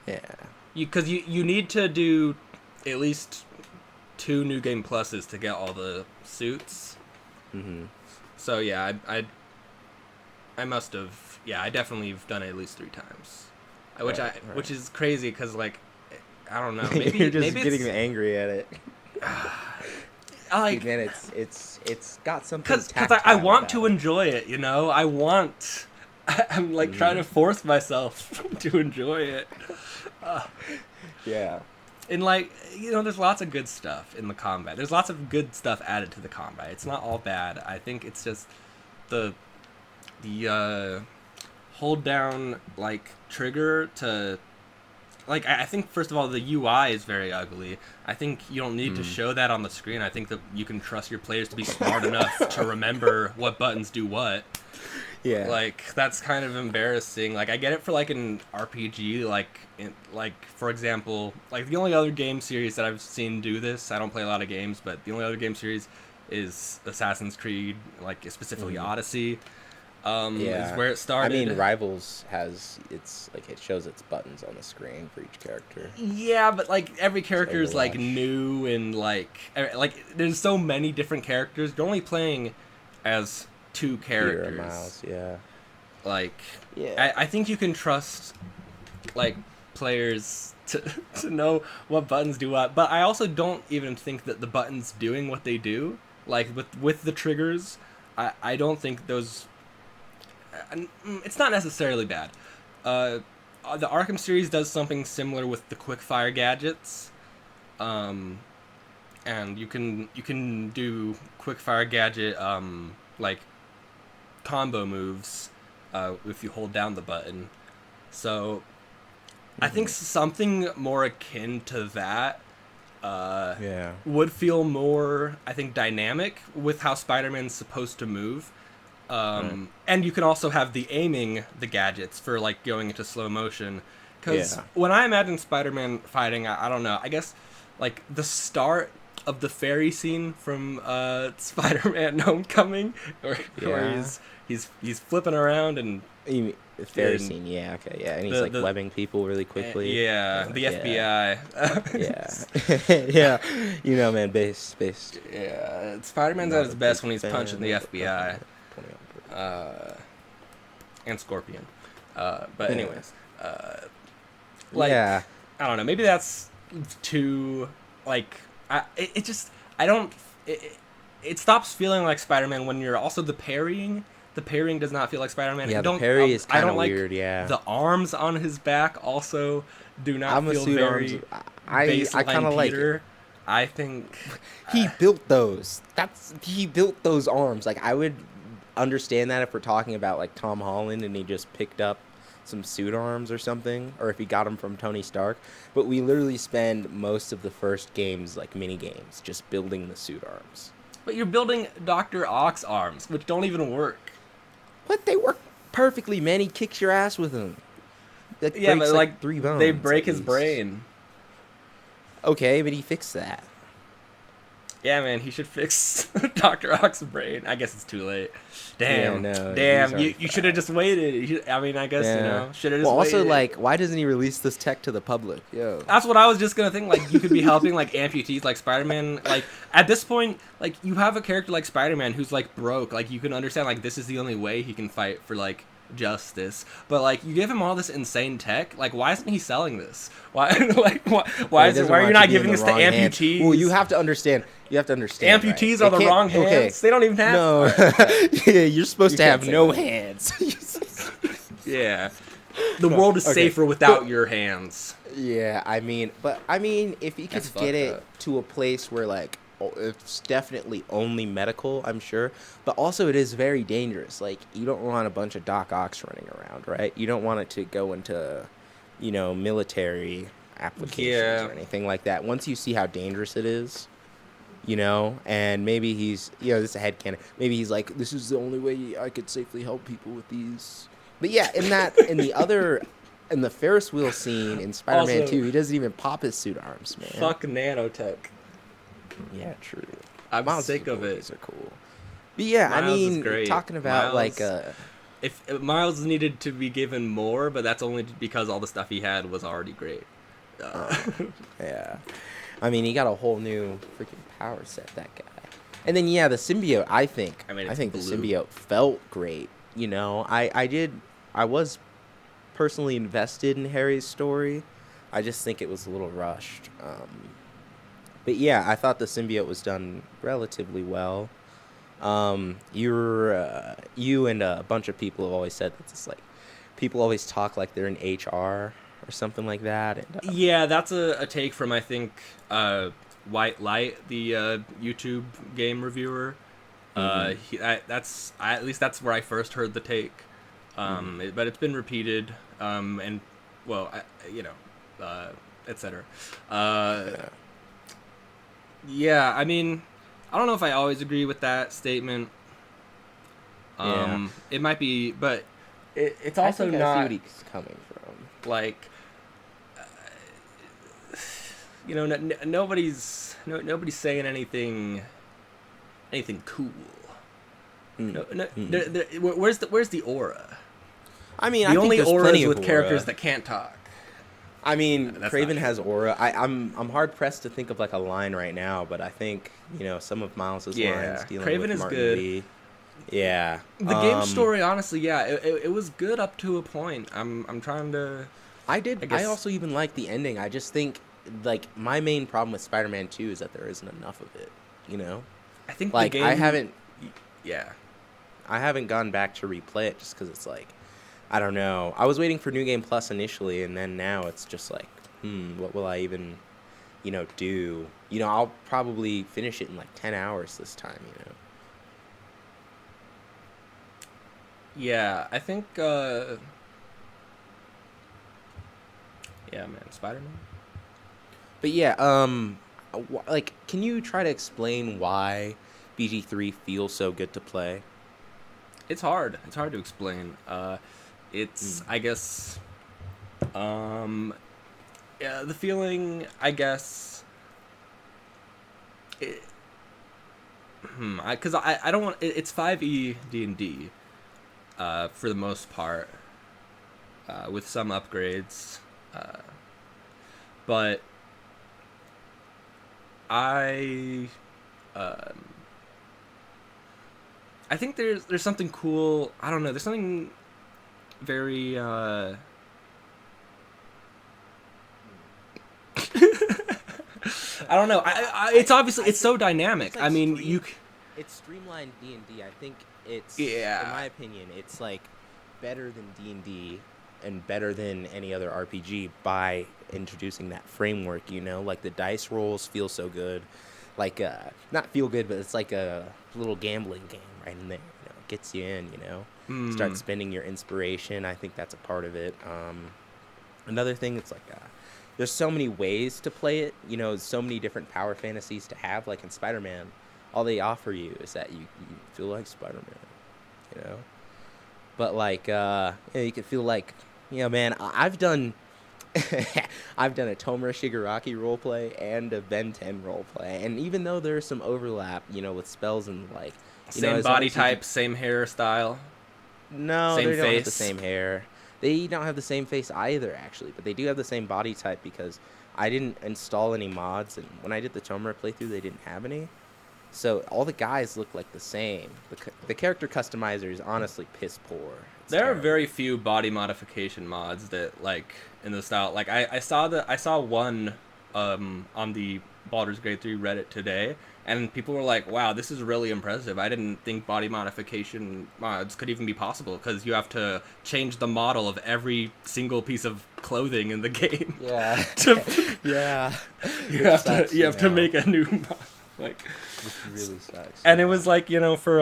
Yeah. Because you need to do at least two new game pluses to get all the suits. Mm-hmm. So yeah, I must have. Yeah, I definitely have done it at least 3 times. Which Right. I Right. which is crazy because like I don't know, You're just maybe getting it's angry at it. Dude, like man, it's got something because I tactile want to about it. enjoy it, I want. I'm like trying to force myself to enjoy it. Yeah. And like there's lots of good stuff in the combat. There's lots of good stuff added to the combat. It's not all bad. I think it's just the hold down like trigger to like I think first of all the UI is very ugly. I think you don't need to show that on the screen. I think that you can trust your players to be smart enough to remember what buttons do what. Yeah. Like that's kind of embarrassing. Like I get it for like an RPG, like for example, like the only other game series that I've seen do this. I don't play a lot of games, but the only other game series is Assassin's Creed, like specifically Odyssey. Is Yeah. where it I started. mean, Rivals has it's like it shows its buttons on the screen for each character. Yeah, but like every character is like Overwatch. new and like there's so many different characters. You're only playing as two Peter and characters. Miles, yeah. Like Yeah. I think you can trust like players to know what buttons do what, but I also don't even think that the buttons doing what they do, like with the triggers, I don't think those. It's not necessarily bad. The Arkham series does something similar with the quickfire gadgets, and you can do quickfire gadget like combo moves if you hold down the button. So I think something more akin to that Yeah. would feel more, I think, dynamic with how Spider-Man's supposed to move. Right. And you can also have the aiming the gadgets for like going into slow motion. Because Yeah. when I imagine Spider-Man fighting, I don't know. I guess like the start of the fairy scene from Spider-Man Homecoming, where Yeah. he's flipping around You mean the fairy and scene, yeah, okay, yeah, and he's like the webbing people really quickly. yeah, And, the like, yeah, FBI. yeah, yeah. Man, based. Yeah, Spider-Man's at Not his a best big when he's punching fan the of the FBI government. 20 on uh, and Scorpion. But Yeah, anyways, like yeah. I don't know. Maybe that's too like it just I don't. It stops feeling like Spider-Man when you're also the parrying. The parrying does not feel like Spider-Man. Yeah, the parry is I kind of don't like weird. Yeah, the arms on his back. Also, do not I'm a feel suit arms. very I kind baseline of like it. Peter. I think He built those. He built those arms. Like I would understand that if we're talking about like Tom Holland and he just picked up some suit arms or something, or if he got them from Tony Stark. But we literally spend most of the first games like mini games just building the suit arms. but you're building Doctor Ock's arms, which don't even work. What, they work perfectly, man. He kicks your ass with them. That Yeah, breaks but like like 3 bones. they break at his least. brain. Okay, but he fixed that. Yeah, man, he should fix Doctor Ock's brain. I guess it's too late. Damn, Yeah, no, he's damn. already You should have just waited. I mean, I guess Yeah. should have just Well, also, waited. like, why doesn't he release this tech to the public? Yo. That's what I was just gonna think. Like, you could be helping like amputees, like Spider-Man. Like at this point, like you have a character like Spider-Man who's like broke. Like you can understand like this is the only way he can fight for like justice. But like you give him all this insane tech. Like why isn't he selling this? Why like why Well, he is it? doesn't Why are want you to not be in giving the this to wrong hands. amputees? Well, you have to understand. Amputees Amputees right? are the They wrong can't- hands. They don't even have. No. Alright, Yeah, you're supposed You to can't have say no that. hands. yeah. The world is Okay. safer without your hands. Yeah, I mean, if he could That's get fucked it up. to a place where like it's definitely only medical, I'm sure, but also it is very dangerous. Like you don't want a bunch of Doc Ocks running around, right? You don't want it to go into, military applications Yeah. or anything like that. Once you see how dangerous it is, and maybe he's, this is a headcanon. Maybe he's like, this is the only way I could safely help people with these. But yeah, in the Ferris wheel scene in Spider-Man Also- 2, he doesn't even pop his suit arms, man. Fuck nanotech. Yeah, true. I'm Miles' sick of abilities it. are cool. But yeah, Miles is great. talking about Miles- like If Miles needed to be given more, but that's only because all the stuff he had was already great. yeah. I mean, he got a whole new freaking power set, that guy. And then yeah, the symbiote, I think I mean, I it's think the blue. symbiote felt great, I was personally invested in Harry's story. I just think it was a little rushed. But yeah, I thought the symbiote was done relatively well. You and a bunch of people have always said that it's like people always talk like they're in HR or something like that. And Yeah, that's a take from I think White Light, the YouTube game reviewer. At least that's where I first heard the take. But it's been repeated, and well, etc. yeah. Yeah, I mean, I don't know if I always agree with that statement. Yeah. It might be, but it's I also think I see not what he's coming from. like nobody's saying anything cool. Where's the aura? I mean, The I think only there's aura plenty is of with aura. characters that can't talk. I mean, That's Craven not has aura. I'm hard pressed to think of like a line right now, but I think some of Miles's Yeah, lines dealing Craven with is Martin good. Lee. Yeah, The game story, honestly, yeah, it was good up to a point. I'm trying to. I guess- also even like the ending. I just think like my main problem with Spider-Man 2 is that there isn't enough of it. I think Like the game. I haven't gone back to replay it just because it's like I don't know. I was waiting for New Game Plus initially, and then now it's just like, what will I even, do? I'll probably finish it in like 10 hours this time. Yeah, I think. Yeah, man, Spider-Man. But yeah, like, can you try to explain why BG3 feels so good to play? It's hard. It's hard to explain. It's Mm. I guess. Yeah, the feeling. I guess. It, because I don't want it's 5e D&D for the most part with some upgrades uh, but I um, I think there's something cool. I don't know. There's something very. I don't know. It's obviously I it's so think dynamic. it's I like mean, it's streamlined D&D. I think it's, in yeah. my opinion, it's like better than D&D and better than any other RPG by introducing that framework, like the dice rolls feel so good. Like not feel good, but it's like a little gambling game right in there, it gets you in. Start Hmm. spending your inspiration. I think that's a part of it. Another thing, it's like there's so many ways to play it. So many different power fantasies to have. Like in Spider-Man, all they offer you is that you feel like Spider-Man. You know, but like you can feel like, man. I've done I've done a Tomura Shigaraki roleplay and a Ben 10 roleplay, and even though there's some overlap, with spells and like, Same as long body as you type, same hairstyle, no, same they don't have the face. same hair. They don't have the same face either, actually, but they do have the same body type because I didn't install any mods, and when I did the Tomura playthrough, they didn't have any. So all the guys look like the same. The character customizer is honestly piss poor. It's There are terrible. very few body modification mods that like in the style. Like I saw one on the Baldur's Gate 3 Reddit today, and people were like, "Wow, this is really impressive. I didn't think body modification mods could even be possible because you have to change the model of every single piece of clothing in the game Yeah, to yeah, which sucks, you have to make a new mod. Like, which really sucks. and it Yeah. was like for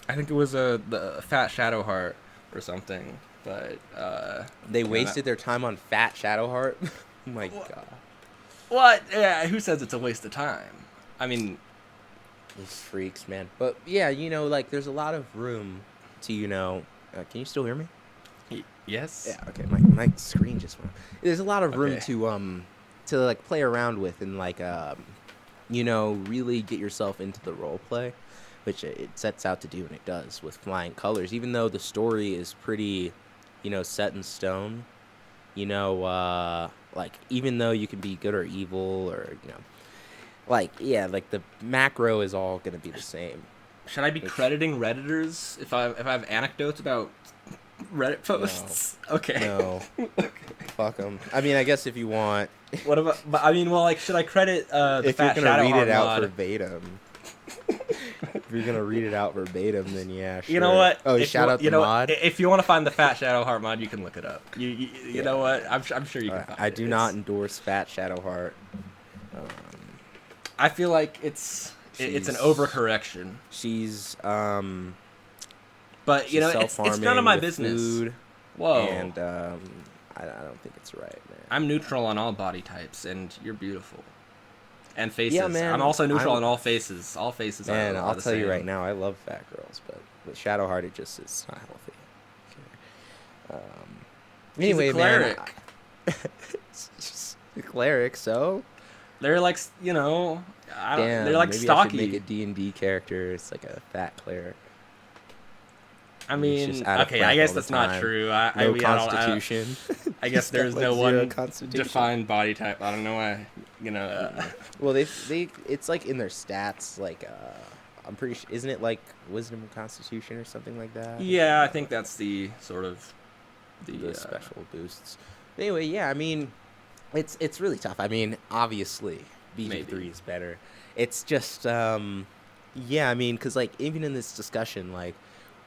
I think it was the Fat Shadow Heart or something, but They that, wasted their time on Fat Shadowheart. Oh my god, what? Yeah, who says it's a waste of time? I mean, these freaks, man. But yeah, like there's a lot of room to, can you still hear me? yes. Yeah, okay. My screen just went. There's a lot of room Okay. to like play around with and like really get yourself into the role play, which it sets out to do, and it does with Flying Colors. Even though the story is pretty, set in stone. Like even though you can be good or evil, or like, yeah, like the macro is all gonna be the same. Should I be Which crediting redditors if I have anecdotes about Reddit no, posts? Okay. no, fuck them. I mean, I guess if you want, What about? But I mean, well, like, should I credit the if you're Fat gonna read it Shadowheart out mod? verbatim, if you're gonna read it out verbatim, then yeah, You know sure. what? Oh, If you shout out you the know what? mod. If you want to find the Fat Shadowheart mod, you can look it up. You know Yeah, what? I'm sure you can find I it. do not It's endorse Fat Shadowheart. Um, I feel like it's an she's overcorrection, she's but she's it's none of self-harming my with business. food, Whoa, and I don't think it's right, man. I'm neutral on all body types, and you're beautiful. And Yeah, faces. I'm man. also neutral I'm on all faces. All faces Man, are I'll the tell you right same. now, I love fat girls, but with Shadowheart, it's not healthy. Okay. She's a Anyway, man, cleric. it's just a cleric, so They're like I don't. They're damn, like maybe I should make a stocky. D&D character. It's like a fat cleric. I And he's just mean, out of okay, I breath guess all the that's not time. true. No I don't. constitution. I guess He's got there's like no zero one constitution. defined body type. I don't know why. Well, they it's like in their stats. Like I'm pretty sure, isn't it like wisdom and constitution or something like that? Yeah, I think that's the sort of The the special boosts. But anyway, yeah, I mean, it's really tough. I mean, obviously, maybe. BG3 is better. It's just yeah, I mean, because like even in this discussion, like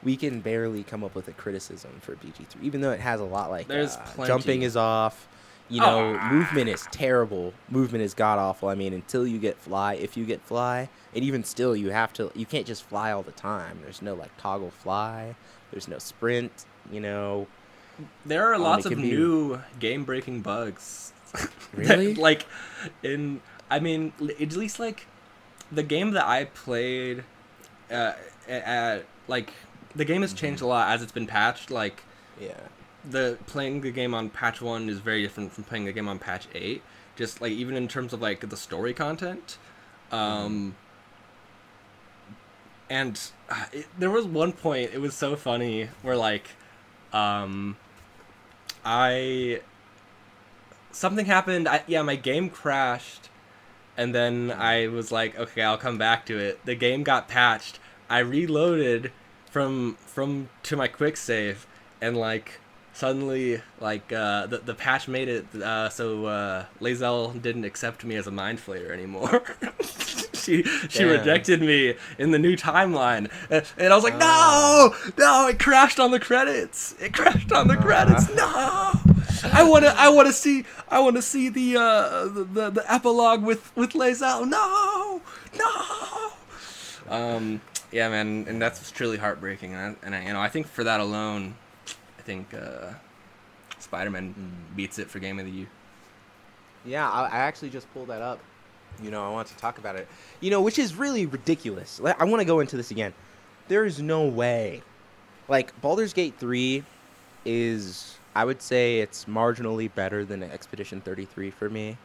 we can barely come up with a criticism for BG3, even though it has a lot. Like There's jumping plenty. is off. Movement is terrible. Movement is god awful. I mean, until you get fly, if you get fly, and even still, you can't just fly all the time. There's no like toggle fly. There's no sprint. There are lots It of can be new game-breaking bugs. that, really. like, in I mean, at least like the game that I played, like the game has changed a lot as it's been patched. Like Yeah. the playing the game on patch 1 is very different from playing the game on patch 8, just like even in terms of like the story content. Mm-hmm. And there was one point, it was so funny, where like um I something happened. My game crashed, and then I was like, okay, I'll come back to it. The game got patched. I reloaded from to my quick save, and like suddenly like the patch made it so Lae'zel didn't accept me as a mind flayer anymore. She Damn. rejected me in the new timeline, and I was like, Ah. no, it crashed on the credits. It crashed on the credits. Ah. No. I want to see the epilogue with Lae'zel. No, no. Yeah, man, and that's truly heartbreaking, I think for that alone, I think Spider-Man beats it for Game of the Year. Yeah, I actually just pulled that up. I want to talk about it. Which is really ridiculous. I want to go into this again. There is no way. Like, Baldur's Gate 3 is, I would say it's marginally better than Expedition 33 for me.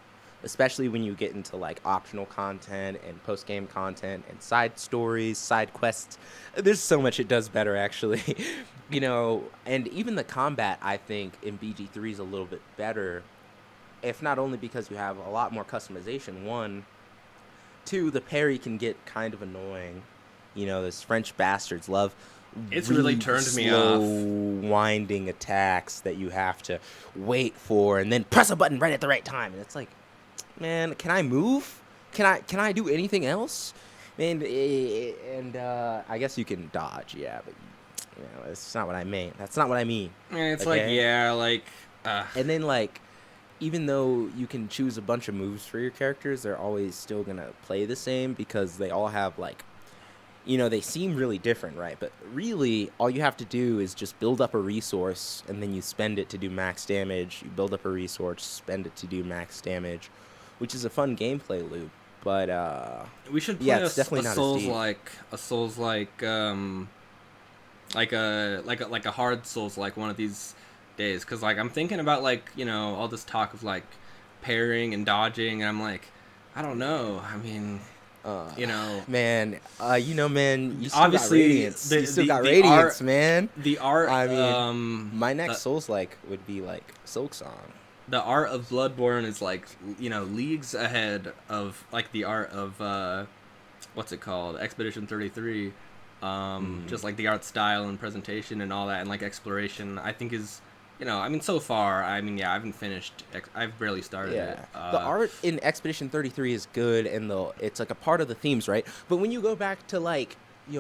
Especially when you get into, like, optional content and post-game content and side stories, side quests. There's so much it does better, actually. And even the combat, I think, in BG3 is a little bit better, if not only because you have a lot more customization. One, two, the parry can get kind of annoying. Those French bastards love It's really really turned me slow, off. winding attacks that you have to wait for and then press a button right at the right time. And it's like, man, can I move? Can I do anything else? Man, and I guess you can dodge, yeah, but that's not what I mean. That's not what I mean. It's like, Okay, yeah, like and then like even though you can choose a bunch of moves for your characters, they're always still gonna play the same because they all have like, they seem really different, right? But really, all you have to do is just build up a resource and then you spend it to do max damage. You build up a resource, spend it to do max damage, which is a fun gameplay loop. But we should yeah, play it's definitely not as deep. a Souls like a hard Souls like one of these days, because like I'm thinking about like all this talk of like parrying and dodging, and I'm like, I don't know. I mean, Uh, you know, man, you still got obviously radiance. You still got the art radiance, man. the art I mean, my next the, Souls like would be like Silk Song. the art of Bloodborne is like leagues ahead of like the art of what's it called, Expedition 33. Just like the art style and presentation and all that, and like exploration, I think is I mean, so far, I mean, yeah, I haven't finished. I've barely started it. Yeah, the art in Expedition 33 is good, and it's like a part of the themes, right? But when you go back to like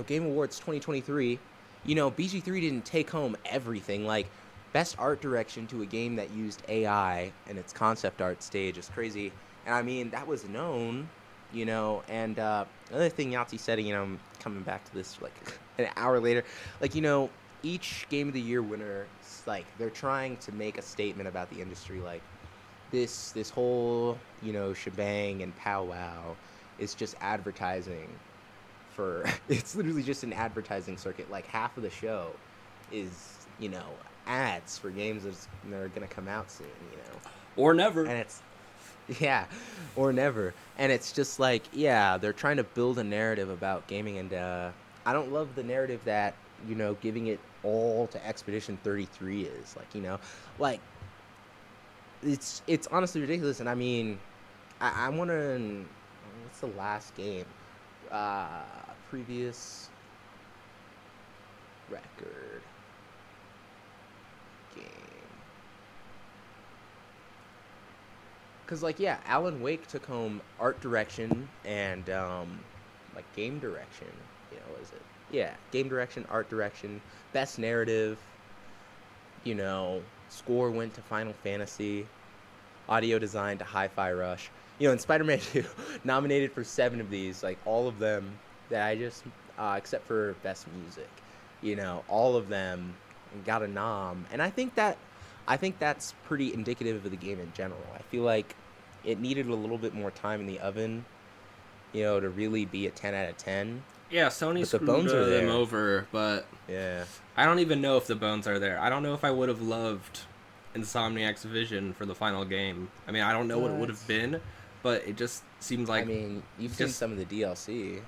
Game Awards 2023, BG3 didn't take home everything. Like, best art direction to a game that used AI and its concept art stage is crazy. And I mean, that was known, And another thing Yahtzee said, I'm coming back to this like an hour later, like each Game of the Year winner, like they're trying to make a statement about the industry, like this whole shebang and powwow is just advertising for it's literally just an advertising circuit. Like half of the show is ads for games that are gonna come out soon. Or never. And it's yeah, or never. And it's just like, yeah, they're trying to build a narrative about gaming, and I don't love the narrative that giving it all to Expedition 33 is like it's honestly ridiculous. And I mean, I want to, what's the last game, previous record game, because like, yeah, Alan Wake took home art direction and like game direction. What is it? Yeah, game direction, art direction, best narrative. Score went to Final Fantasy. audio design to Hi-Fi Rush. In Spider-Man 2, nominated for 7 of these, like all of them that I just, except for Best Music, all of them got a nom, and I think that's pretty indicative of the game in general. I feel like it needed a little bit more time in the oven, to really be a 10 out of 10. Yeah, Sony But the screwed bones are them there. over, but Yeah. I don't even know if the bones are there. I don't know if I would have loved Insomniac's vision for the final game. I mean, I don't know what it would have But been, but it just seems I like mean, you've seen just some of the DLC,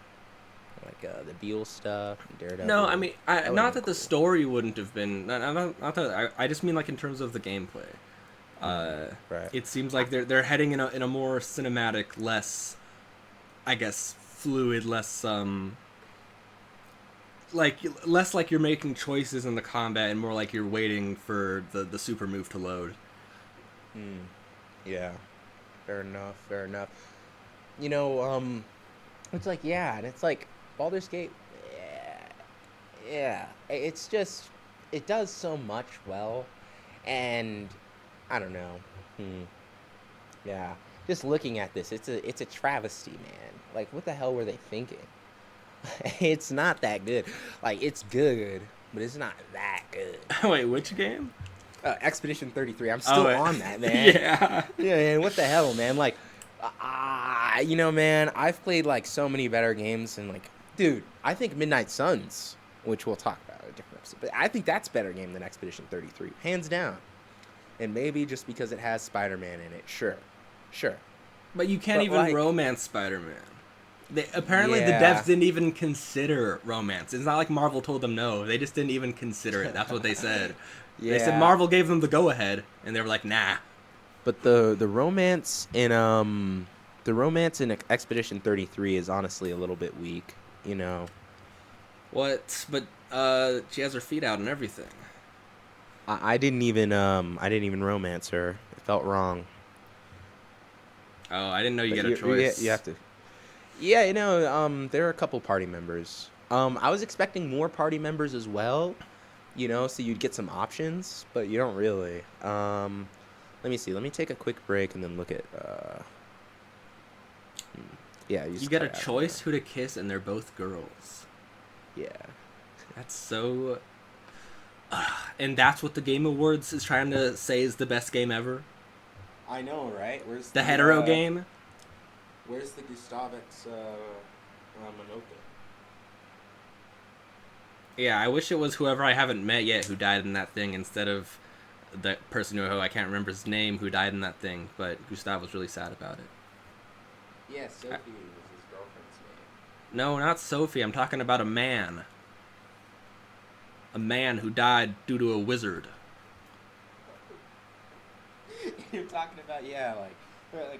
like the Beetle stuff, and no. I Daredevil. mean, That would have not been that the cool. story wouldn't have been. Not that. I just mean like in terms of the gameplay. Right. It seems I, like they're heading in a more cinematic, less, I guess, fluid, less like less like you're making choices in the combat and more like you're waiting for the super move to load. yeah. Fair enough. Fair enough. You know, it's like, yeah, and it's like Baldur's Gate. Yeah, yeah. It's just it does so much well, and I don't know. Hmm. Yeah. Just looking at this, it's a travesty, man. Like, what the hell were they thinking? It's not that good. Like, it's good, but it's not that good. Wait, which game? Expedition 33. I'm Oh, still on that, man. yeah. Yeah, man. What the hell, man? Like, man, I've played like so many better games, and like, dude, I think Midnight Suns, which we'll talk about in a different episode, but I think that's a better game than Expedition 33, hands down. And maybe just because it has Spider-Man in it, sure, sure. But you can't But even like, romance Spider-Man. Apparently the yeah, devs didn't even consider romance. It's not like Marvel told them no. They just didn't even consider it. That's what they said. They said yeah. Marvel gave them the go ahead, and they were like, nah. But the romance in Expedition 33 is honestly a little bit weak, you know. What? But she has her feet out and everything. I didn't even romance her. It felt wrong. Oh, I didn't know you But get a you choice. have to. Yeah, there are a couple party members. I was expecting more party members as well, so you'd get some options, but you don't really. Let me see. Let me take a quick break and then look at. Yeah, you You just get cut a out on choice who to kiss, and they're both girls. Yeah. That's so. And that's what the Game Awards is trying to say is the best game ever. I know, right? Where's The hetero game. Where's the Gustavix Manoka? Yeah, I wish it was whoever I haven't met yet who died in that thing instead of the person who I can't remember his name who died in that thing. But Gustav was really sad about it. Yeah, Sophie was his girlfriend's No, not Sophie. I'm talking about a man. A man who died due to a wizard. name. You're talking about, yeah, like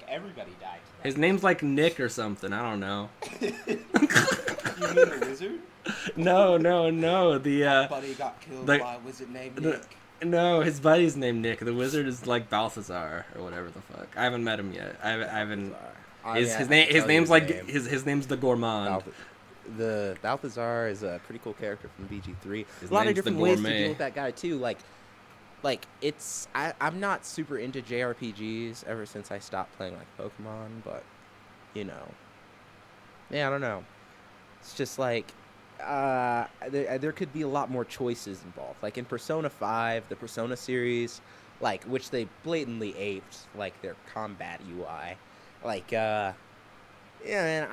everybody died to His that. name's like Nick or something. I don't know. You mean the wizard? No. The Buddy got killed the- by a wizard named the- Nick. no, his buddy's named Nick. The wizard is like Balthazar or whatever the fuck. I haven't met him yet. I haven't. His name. His name's like his name's the Gourmand. The Balthazar is a pretty cool character from BG3. His A lot of name's the different ways to Gourmet. deal with that guy too. Like I'm not super into JRPGs ever since I stopped playing like Pokemon, but yeah, I don't know. It's just like there could be a lot more choices involved. Like in Persona 5, the Persona series, like which they blatantly aped like their combat UI. Like yeah, man,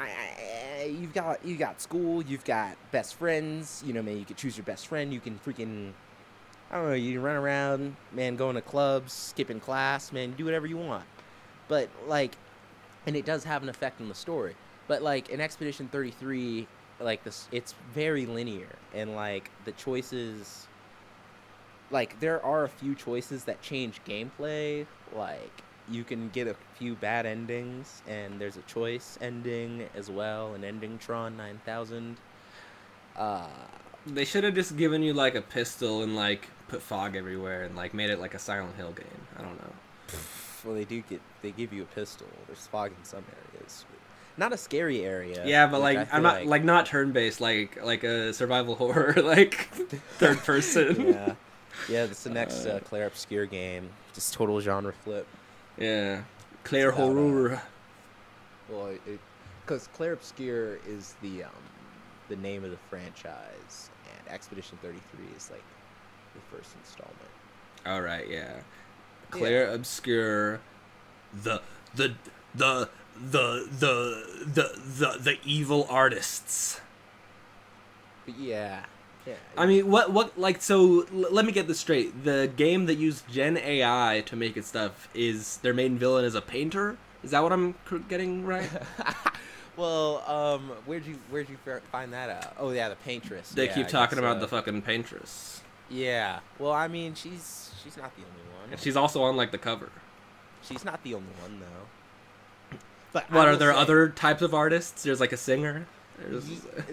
you've got school, you've got best friends, man, you could choose your best friend, you can freaking I don't know, you can run around, man, going to clubs, skipping class, man, do whatever you want. But like and it does have an effect on the story. But like in Expedition 33, like this it's very linear and like the choices like there are a few choices that change gameplay, like you can get a few bad endings and there's a choice ending as well, an ending Tron 9000. Uh They should have just given you like a pistol and like put fog everywhere and like made it like a Silent Hill game. I don't know. well they give you a pistol. There's fog in some areas. Not a scary area. Yeah, but which I like feel I'm not like not turn based like a survival horror like third person. yeah. Yeah, that's the next Claire Obscure game. Just total genre flip. Yeah. Claire It's about, Horror. well, because Claire Obscure is the name of the franchise, and Expedition 33 is like the first installment. All right, yeah. Yeah. Claire Obscure, the the the the evil artists. But yeah, yeah. I mean, what like so? Let me get this straight. The game that used Gen AI to make its stuff is their main villain is a painter. Is that what I'm getting right? Well, where'd you find that out? Oh yeah, the paintress. They Yeah, keep I talking guess, about the fucking paintress, yeah. Well, I mean, she's not the only one. and she's also on like the cover. She's not the only one though. But I What are will there say, other types of artists? There's like a singer. There's...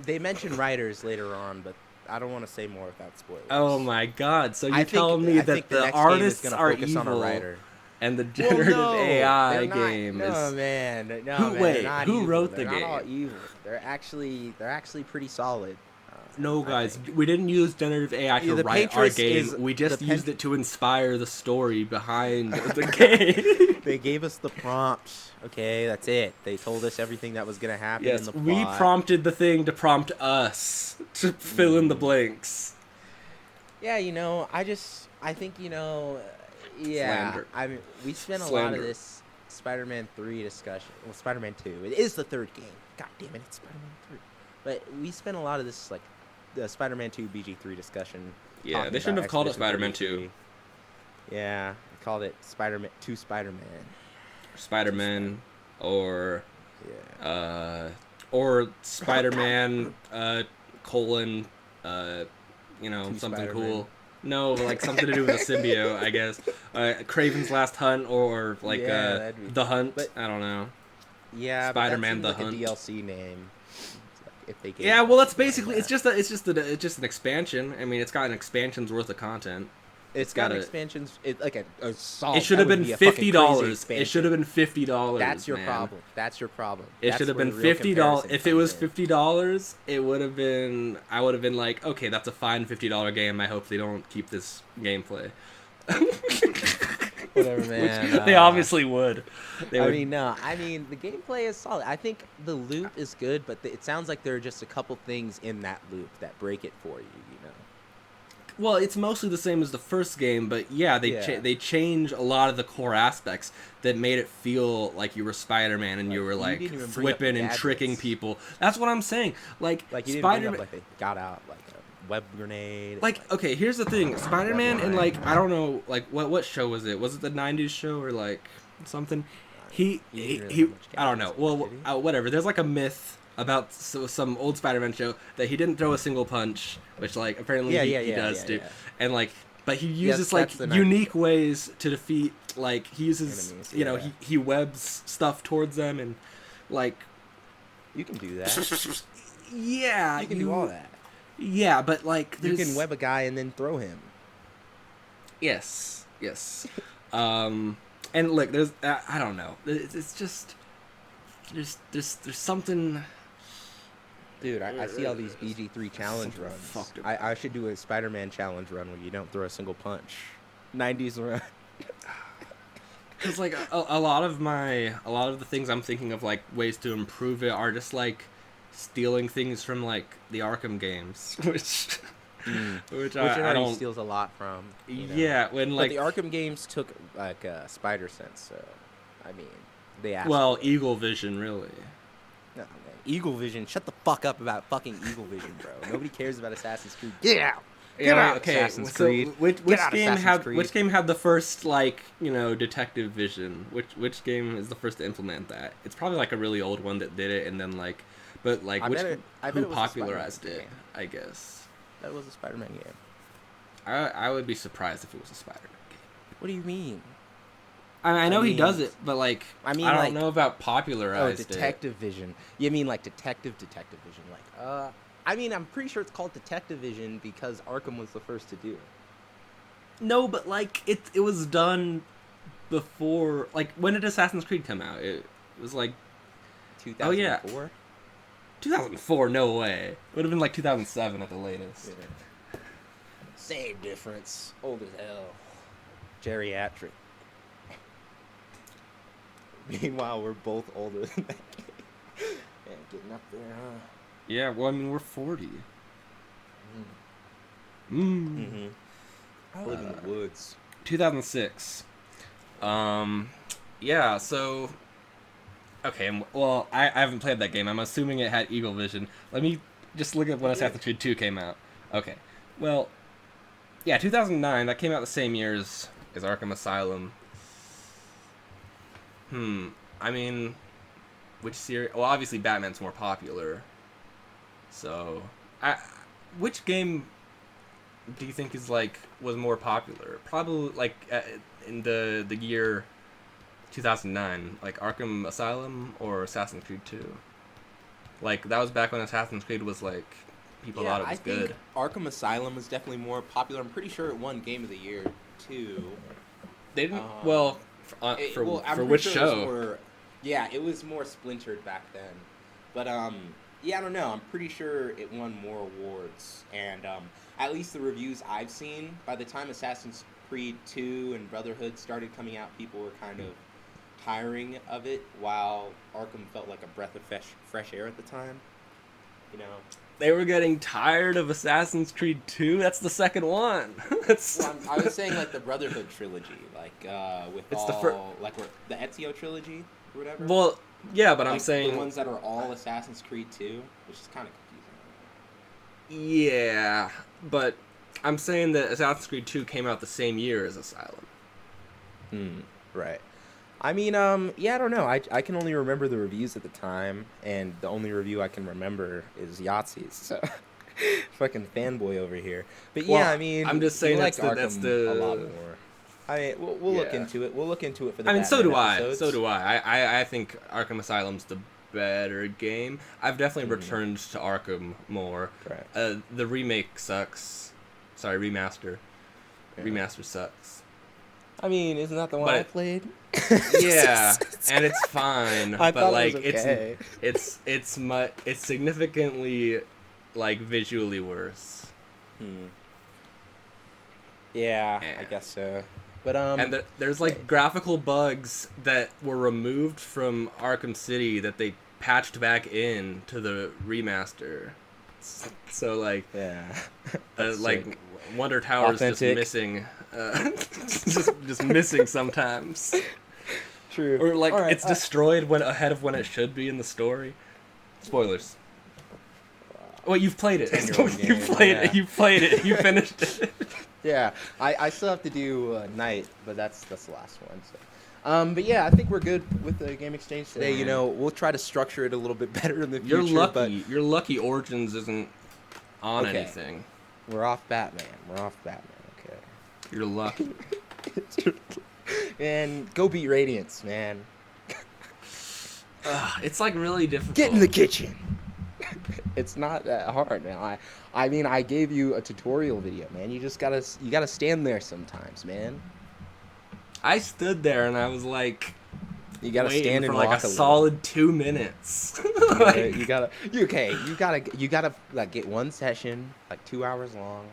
they mention writers later on, but I don't want to say more without spoilers. Oh my god! So I you think- telling me I that think the the next game is artists gonna are focus on a evil writer. and the Well, generative no, AI they're not, game no, is man, no, Who- man, they're wait, not who evil. wrote They're the not all game? evil. They're actually pretty solid. No, I guys, think. we didn't use generative AI to Yeah, the write our Patriots game. is- We just the used it to inspire the story behind the game. They gave us the prompt. Okay, that's it. They told us everything that was gonna happen in Yes, the plot. we prompted the thing to prompt us to fill in the blanks. Yeah, I think yeah. Slander. I mean, we spent a lot Slander. of this Spider-Man 3 discussion. Well, Spider-Man 2. It is the third game. God damn it, it's Spider-Man 3. But we spent a lot of this, like, the Spider-Man 2 BG3 discussion. Yeah, talking they shouldn't about have called it Expedition Spider-Man 33. Yeah, they called it Spider-Man 2 Spider-Man. Spider-Man, or Yeah. Spider-Man, colon, Two something Spider-Man. cool. No, like something to do with a symbiote, I guess. Craven's Last Hunt, or like Yeah, that'd be- The Hunt. but- I don't know. Yeah, Spider-Man but that the seems like Hunt. a DLC name. It's like if they gave Yeah, it well, that's something like basically that. it's just an expansion. I mean, it's got an expansion's worth of content. It's got gotta- expansions. Like a solid. It should have been $50. It should have been $50. That's your man. problem. That's your problem. It That's should have where been the real $50. comparison If it was comes in. $50, it would have been. I would have been like, okay, that's a fine $50 game. I hope they don't keep this gameplay. Whatever, man. They obviously would. They I would. mean, no. I mean, the gameplay is solid. I think the loop is good, but it sounds like there are just a couple things in that loop that break it for you. Well, it's mostly the same as the first game, but yeah, Yeah. they change a lot of the core aspects that made it feel like you were Spider-Man and you were you like didn't even bring up flipping the and tricking gadgets. people. That's what I'm saying. Like Like you didn't Spider-Man. bring up like they got out like a web grenade. Like, okay, here's the thing. Spider-Man and, like, I don't know, like, what show was it? Was it the 90s show or, like, something? He didn't really have much I don't know. gadgets, Well, did he? whatever. There's, like, a myth about some old Spider-Man show that he didn't throw a single punch, which, like, apparently he does do. yeah. And, like, but he uses, Yes, like, that's the 90s. unique ways to defeat, like, he uses, Enemies, you know, yeah. he webs stuff towards them and, like... You can do that. Yeah. You can do all that. Yeah, but, like, You there's... can web a guy and then throw him. Yes. And look, there's I don't know. It's just there's something. Dude, I see all these BG3 challenge runs. fucked up. I should do a Spider-Man challenge run where you don't throw a single punch. 90s run. Because like a lot of the things I'm thinking of like ways to improve it are just like stealing things from like the Arkham games, which Which it I already don't. steals a lot from. Yeah, when But like the Arkham games took like Spider Sense, so I mean, they asked. well, for it. Eagle Vision really. No, man. Eagle Vision. Shut the fuck up about fucking Eagle Vision, bro. Nobody cares about Assassin's Creed. Get out. Get out, Assassin's so Creed. Which Get out, game Assassin's had Creed. which game had the first like detective vision? Which game is the first to implement that? It's probably like a really old one that did it, and then like, but like I which bet who it was a popularized Spider-Man it? game. I guess That was a Spider-Man game. I would be surprised if it was a Spider-Man game. What do you mean? I know I he mean- does it, but like I mean, I don't like- know about Oh, popularized it. Detective Vision. You mean like Detective Vision? Like, I mean, I'm pretty sure it's called Detective Vision because Arkham was the first to do it. No, but like it was done before. Like when did Assassin's Creed come out? It was like 2004. 2004. No way. Would have been like 2007 at the latest. Yeah. Same difference. Old as hell. Geriatric. Meanwhile, we're both older than that game. Yeah, getting up there, huh? Yeah, well, I mean, we're 40. Mm. Mm-hmm. I live in the woods. 2006. Um, yeah, so okay, well, I haven't played that game. I'm assuming it had Eagle Vision. Let me just look at when It did. Assassin's Creed 2 came out. Okay. Well, yeah, 2009. That came out the same year as Arkham Asylum. I mean, which series? Well, obviously Batman's more popular. So, I which game do you think is like was more popular? Probably like in the year 2009, like Arkham Asylum or Assassin's Creed 2. Like that was back when Assassin's Creed was like people Yeah, thought it I was think good. Arkham Asylum was definitely more popular. I'm pretty sure it won Game of the Year too. They didn't. Um, Well, for well, I'm for pretty which sure it was show? more. Yeah, it was more splintered back then. But yeah, I don't know. I'm pretty sure it won more awards, and at least the reviews I've seen, by the time Assassin's Creed 2 and Brotherhood started coming out, people were kind of tiring of it, while Arkham felt like a breath of fresh air at the time. You know. They were getting tired of Assassin's Creed 2. That's the second one. it's Well, I was saying like the Brotherhood trilogy, like with it's the first. all like the Ezio trilogy or whatever. Well, yeah, but I'm Like the saying ones that are all Assassin's Creed 2, which is kind of yeah, but I'm saying that Assassin's Creed 2 came out the same year as Asylum. confusing. Right. I mean, yeah, I don't know. I can only remember the reviews at the time, and the only review I can remember is Yahtzee's. So, fucking fanboy over here. But yeah, I Well, I'm mean, just we saying liked that's Arkham a lot the more. I mean, we'll look yeah. into it. We'll look into it for the I mean, so Batman do I. So episodes. do I. I think Arkham Asylum's the better game. I've definitely returned to Arkham more. Correct. The remake sucks. Sorry, remaster. Yeah. Remaster sucks. I mean, isn't that the one But I played? yeah, and it's fine. I But thought it like, was okay. it's significantly like visually worse. Hmm. Yeah, I Yeah. guess so. But And there's like graphical bugs that were removed from Arkham City that they patched back in to the remaster. So like, yeah, that's like sick. Wonder Tower's just Authentic. missing, just missing sometimes, True. or like All right. it's destroyed when ahead of when it should be in the story. Spoilers. Well, you've played it. 10-year-old You game, played yeah. it. You played it. You finished it. Yeah, I still have to do Night, but that's the last one. So. But yeah, I think we're good with the game exchange today. You know, we'll try to structure it a little bit better in the future. You're lucky. But You're lucky. Origins isn't on Okay. anything. we're off Batman. We're off Batman. Okay. You're lucky. And go beat Radiance, man. It's like really difficult. Get in the kitchen. It's not that hard, man. I mean, I gave you a tutorial video, man. You gotta stand there sometimes, man. I stood there and I was like, You gotta waiting stand for and like walk a a little. solid 2 minutes. Okay, you gotta like get one session like 2 hours long.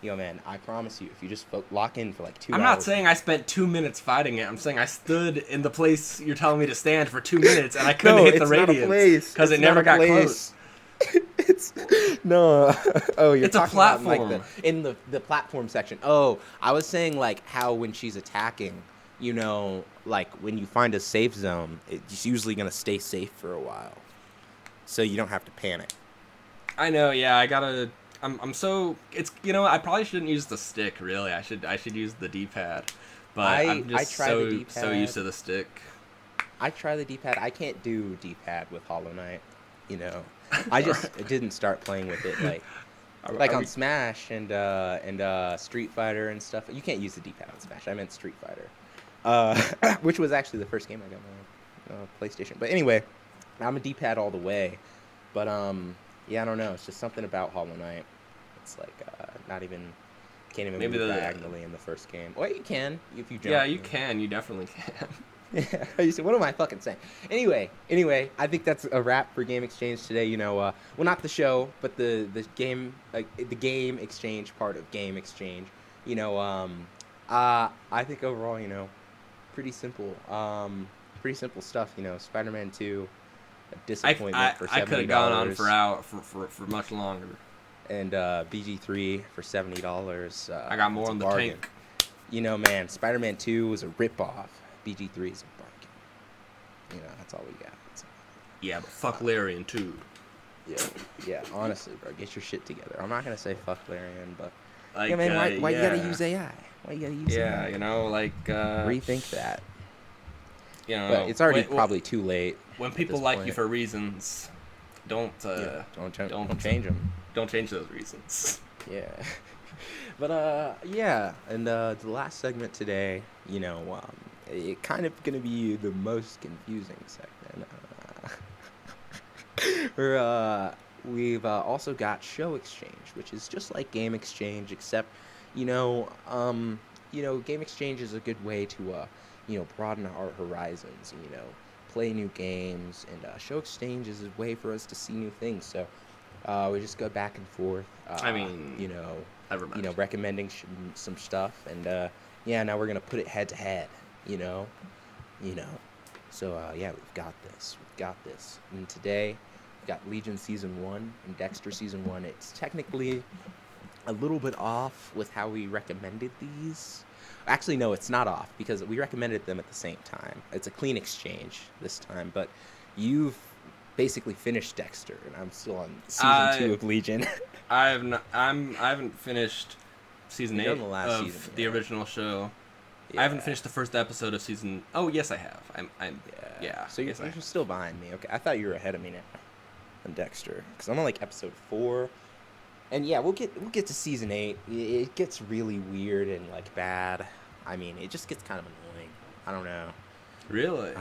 Yo, man, I promise you, if you just lock in for like 2 I'm hours. not saying I spent 2 minutes fighting it. I'm saying I stood in the place you're telling me to stand for 2 minutes and I couldn't No, hit the it's not a radiance place. because it It's never not a got place. close. It's no. Oh, you're It's a talking about in, like platform. in the platform section. Oh, I was saying like how when she's attacking, you know, like when you find a safe zone, it's usually gonna stay safe for a while, so you don't have to panic. I know, yeah, I gotta. I'm so. It's I probably shouldn't use the stick. Really, I should use the D-pad. But I'm I just try the so used D-pad. to the stick. I try the D-pad. I can't do D-pad with Hollow Knight. You know, I just didn't start playing with it like Are on we- Smash and Street Fighter and stuff. You can't use the D-pad on Smash. I meant Street Fighter, which was actually the first game I got on PlayStation. But anyway, I'm a D-pad all the way. But yeah, I don't know. It's just something about Hollow Knight. It's like not even can't even Maybe move the- diagonally in the first game. Well, you can if you jump. Yeah, you can. You definitely can. Yeah, you said, what am I fucking saying? Anyway, I think that's a wrap for Game Exchange today. You know, well, not the show, but the game, the game exchange part of Game Exchange. You know, I think overall, you know, pretty simple. pretty simple stuff. Spider-Man 2, a I disappointment I, for I could have gone on for $70, out for much longer. and BG3 for $70. I got It's more a on the bargain. tank. Man, Spider-Man 2 was a ripoff. BG3 is a bargain. That's all we got. Yeah, but fuck Larian too. Yeah. Honestly, bro, get your shit together. I'm not gonna say fuck Larian, but Like, yeah, man, why you gotta yeah. use AI? Why you gotta use Yeah, AI? like, Rethink that. But you it's already when, probably too late when at people this like you point. for reasons, don't Yeah, don't don't change them. don't change those reasons. Yeah. But yeah, and the last segment today, it kind of gonna be the most confusing segment. We've also got show exchange, which is just like game exchange, except you know, game exchange is a good way to broaden our horizons. Play new games, and show exchange is a way for us to see new things. So we just go back and forth. I mean, never mind. Recommending some stuff, and yeah, now we're gonna put it head to head. You know. So yeah, we've got this. And today, we've got Legion Season 1 and Dexter Season 1. It's technically a little bit off with how we recommended these. Actually, no, it's not off because we recommended them at the same time. It's a clean exchange this time, but you've basically finished Dexter, and I'm still on Season 2 of Legion. I haven't finished season 8 the last of season, the yeah. original show. Yeah. I haven't finished the first episode of season. Oh yes, I have. Yeah. So you're yes, I have. still behind me. Okay, I thought you were ahead of me now on Dexter because I'm on like episode 4, and yeah, we'll get to season 8. It gets really weird and like bad. I mean, it just gets kind of annoying. I don't know. Really?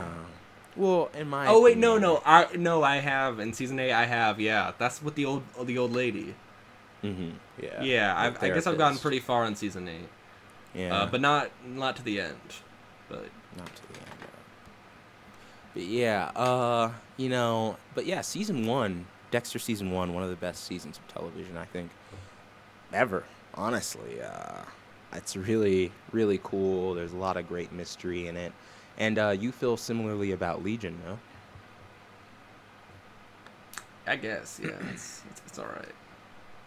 Well, in my Oh wait, opinion, no, I have in season 8. I have, yeah. That's with the old lady. Yeah. Yeah, The I guess I've gotten therapist. pretty far in season 8. Yeah. But not to the end. But Not to the end. But yeah, but yeah, season 1, Dexter Season 1, one of the best seasons of television, I think, ever. Honestly, it's really, really cool. There's a lot of great mystery in it, and you feel similarly about Legion, no? I guess, yeah, it's all right.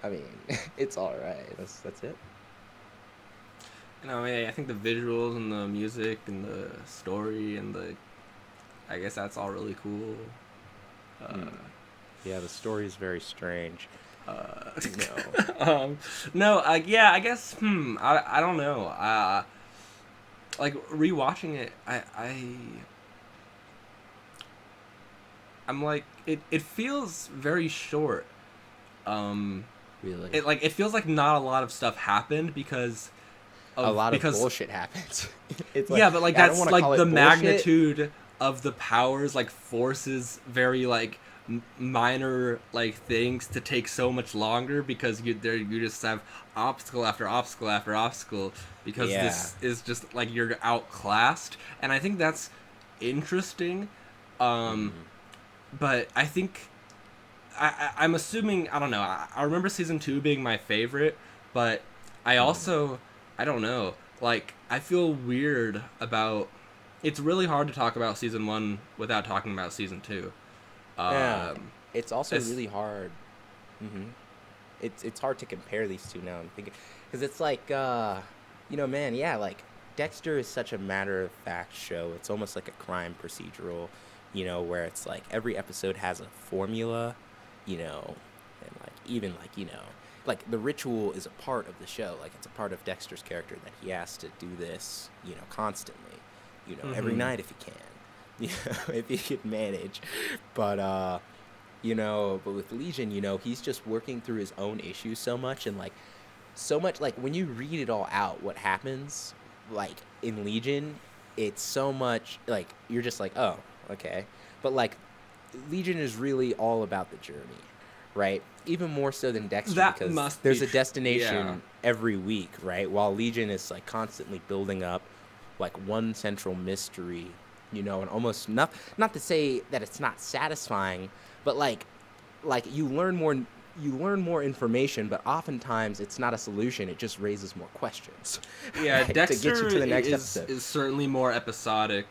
I mean, it's all right. That's it. I mean, I think the visuals and the music and the story and I guess that's all really cool. Yeah, the story is very strange. No. No, yeah, I guess, I don't know. Like, rewatching it, I'm like, it feels very short. Really, It feels like not a lot of stuff happened because a lot of bullshit happens. It's yeah, but like I don't that's wanna like call it the bullshit. magnitude of the powers like forces very like minor like things to take so much longer because you just have obstacle after obstacle after obstacle because Yeah. this is just like you're outclassed, and I think that's interesting. But I think I'm assuming, I don't know. I remember season 2 being my favorite, but I also I don't know. Like, I feel weird about. It's really hard to talk about season 1 without talking about season 2. Yeah, it's also it's- really hard. It's hard to compare these two now. I'm thinking because it's like man, yeah, like Dexter is such a matter of fact show. It's almost like a crime procedural, where it's like every episode has a formula, and like even like like the ritual is a part of the show. Like it's a part of Dexter's character that he has to do this, constantly, every night if he can, if he could manage. But but with Legion, he's just working through his own issues so much like when you read it all out, what happens, like in Legion, it's so much like you're just like, oh, okay. But like Legion is really all about the journey, right? Even more so than Dexter That because must there's be a destination yeah. every week, right? While Legion is like constantly building up like one central mystery, and almost not to say that it's not satisfying, but like you learn more information, but oftentimes it's not a solution, it just raises more questions. Yeah, right? Dexter To get you to the next episode. is certainly more episodic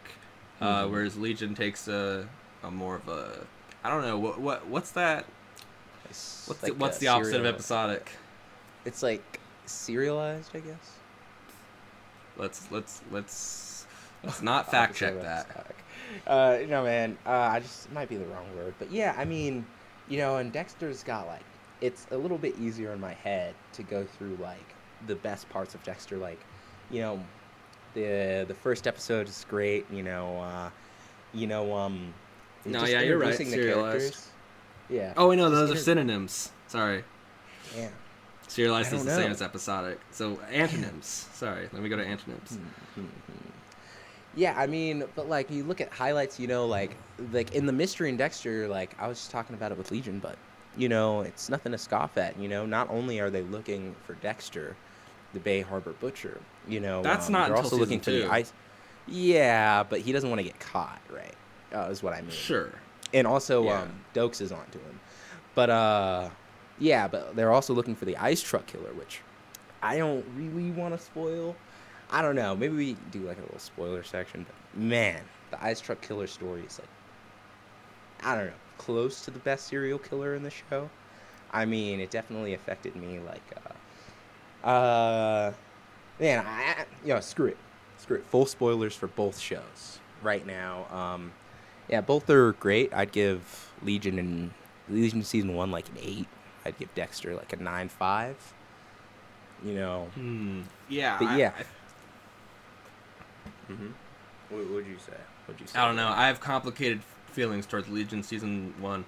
Mm-hmm. whereas Legion takes a more of a, I don't know, what's that? It's What's like what's a the opposite of serial. episodic? It's like serialized, I guess. Let's not fact Opposite of check that. episodic. No, man. I just it might be the wrong word, but yeah. I mean, and Dexter's got like it's a little bit easier in my head to go through like the best parts of Dexter. Like, you know, the first episode is great. You know, No, just yeah, you're right. introducing the Serialized. characters. Yeah, Oh wait, no, just those are synonyms. Sorry. Damn, I Serialized is don't the same know. as episodic. So Damn. antonyms. Sorry, let me go to antonyms. Yeah, I mean, but like you look at highlights, like in the Mystery and Dexter, like I was just talking about it with Legion, but it's nothing to scoff at. Not only are they looking for Dexter, the Bay Harbor Butcher, That's not they're until also season looking for the two. ice. Yeah, but he doesn't want to get caught, right? Is what I mean. Sure. And also, Yeah. Dokes is onto him, but yeah, but they're also looking for the ice truck killer, which I don't really want to spoil. I don't know. Maybe we do like a little spoiler section. But man, the ice truck killer story is like, I don't know, close to the best serial killer in the show. I mean, it definitely affected me. Like, man, screw it. Full spoilers for both shows right now. Yeah, both are great. I'd give Legion season 1 like an 8. I'd give Dexter like a 9.5. You know, Yeah. but yeah. Mm-hmm. What would you say? What'd you say? I don't know. I have complicated feelings towards Legion season 1,